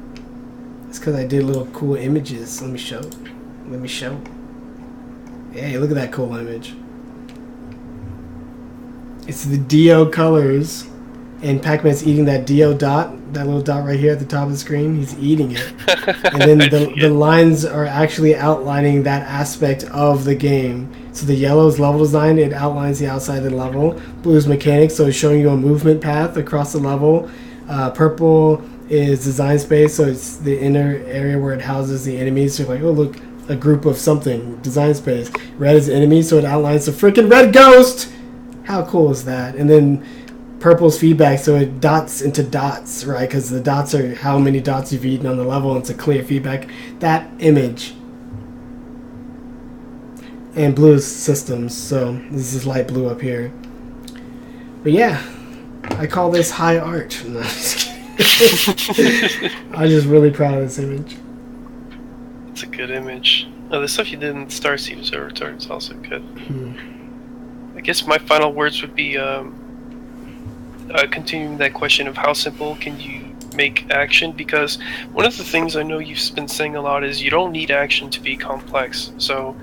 It's because I did little cool images. Let me show. Hey, look at that cool image. It's the Dio colors, and Pac-Man's eating that Dio dot, that little dot right here at the top of the screen. He's eating it. And then the lines are actually outlining that aspect of the game. So the yellow is level design, it outlines the outside of the level. Blue is mechanics, so it's showing you a movement path across the level. Purple is design space, so it's the inner area where it houses the enemies. So you're like, oh look, a group of something, design space. Red is enemy, so it outlines the freaking red ghost! How cool is that? And then purple's feedback, so it dots into dots, right? Because the dots are how many dots you've eaten on the level, and it's a clear feedback. That image. And blue is systems, so this is light blue up here. But yeah, I call this high art. No, I'm just kidding. I'm just really proud of this image. It's a good image. Oh, the stuff you did in Starseed Observatory is also good. I guess my final words would be continuing that question of how simple can you make action, because one of the things I know you've been saying a lot is you don't need action to be complex. So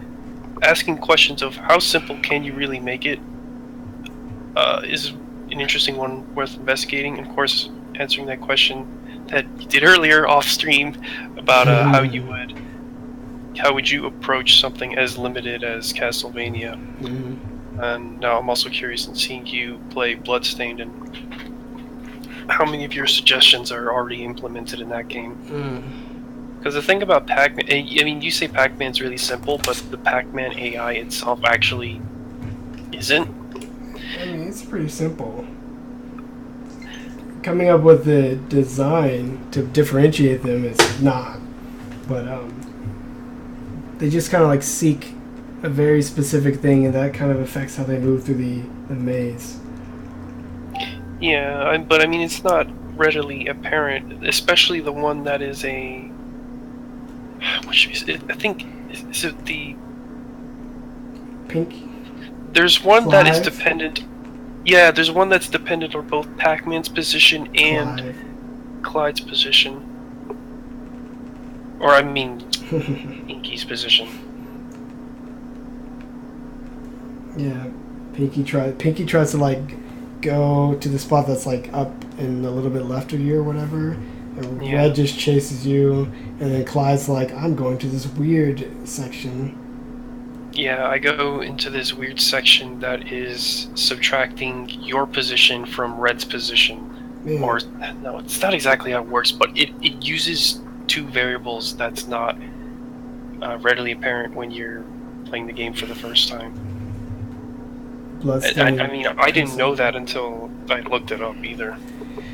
asking questions of how simple can you really make it is an interesting one worth investigating. And of course, answering that question that you did earlier off stream about how would you approach something as limited as Castlevania. And now I'm also curious in seeing you play Bloodstained and how many of your suggestions are already implemented in that game. Because the thing about Pac-Man, I mean, you say Pac-Man's really simple, but the Pac-Man AI itself actually isn't. I mean, it's pretty simple. Coming up with the design to differentiate them is not. But they just kind of like seek a very specific thing, and that kind of affects how they move through the maze. Yeah, but I mean, it's not readily apparent, especially the one that is a... I think, is it the... Pink? There's one Clive? that is dependent... Yeah, there's one that's dependent on both Pac-Man's position and Clyde's position. Or, I mean, Inky's position. Yeah, Pinky tries to like go to the spot that's like up and a little bit left of you or whatever. And Red just chases you, and then Clyde's like, I'm going to this weird section. Yeah, I go into this weird section that is subtracting your position from Red's position. Yeah. Or, no, it's not exactly how it works, but it uses two variables that's not readily apparent when you're playing the game for the first time. I mean, I didn't know that until I looked it up either.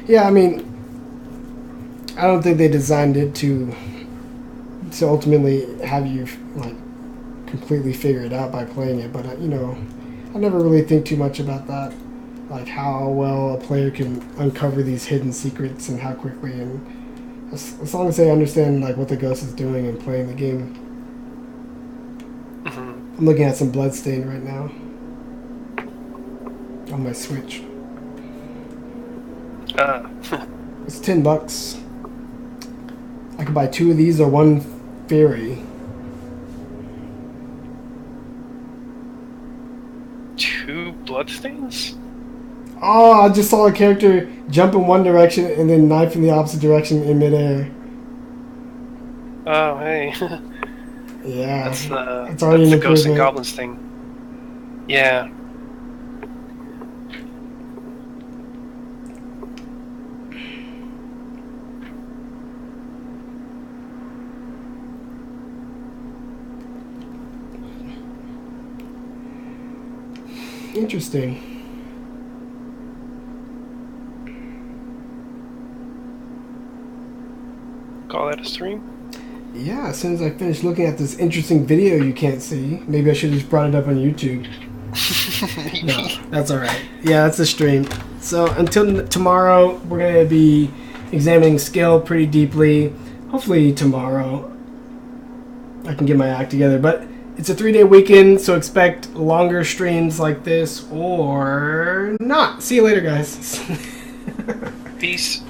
Yeah, I mean, I don't think they designed it to ultimately have you like completely figure it out by playing it. But I never really think too much about that, like how well a player can uncover these hidden secrets and how quickly. And as long as they understand like what the ghost is doing and playing the game. I'm looking at some Bloodstained right now on my Switch. It's $10. I could buy 2 of these or 1 fairy. 2 Bloodstains? Oh, I just saw a character jump in one direction and then knife in the opposite direction in midair. Oh, hey. Yeah. That's the It's already that's an the Ghosts and improvement. Goblins thing. Yeah. Interesting. Call that a stream? Yeah, as soon as I finish looking at this interesting video you can't see, maybe I should have just brought it up on YouTube. No, that's alright. Yeah, that's a stream. So until tomorrow, we're going to be examining skill pretty deeply. Hopefully tomorrow I can get my act together. But it's a 3-day weekend, so expect longer streams like this or not. See you later, guys. Peace.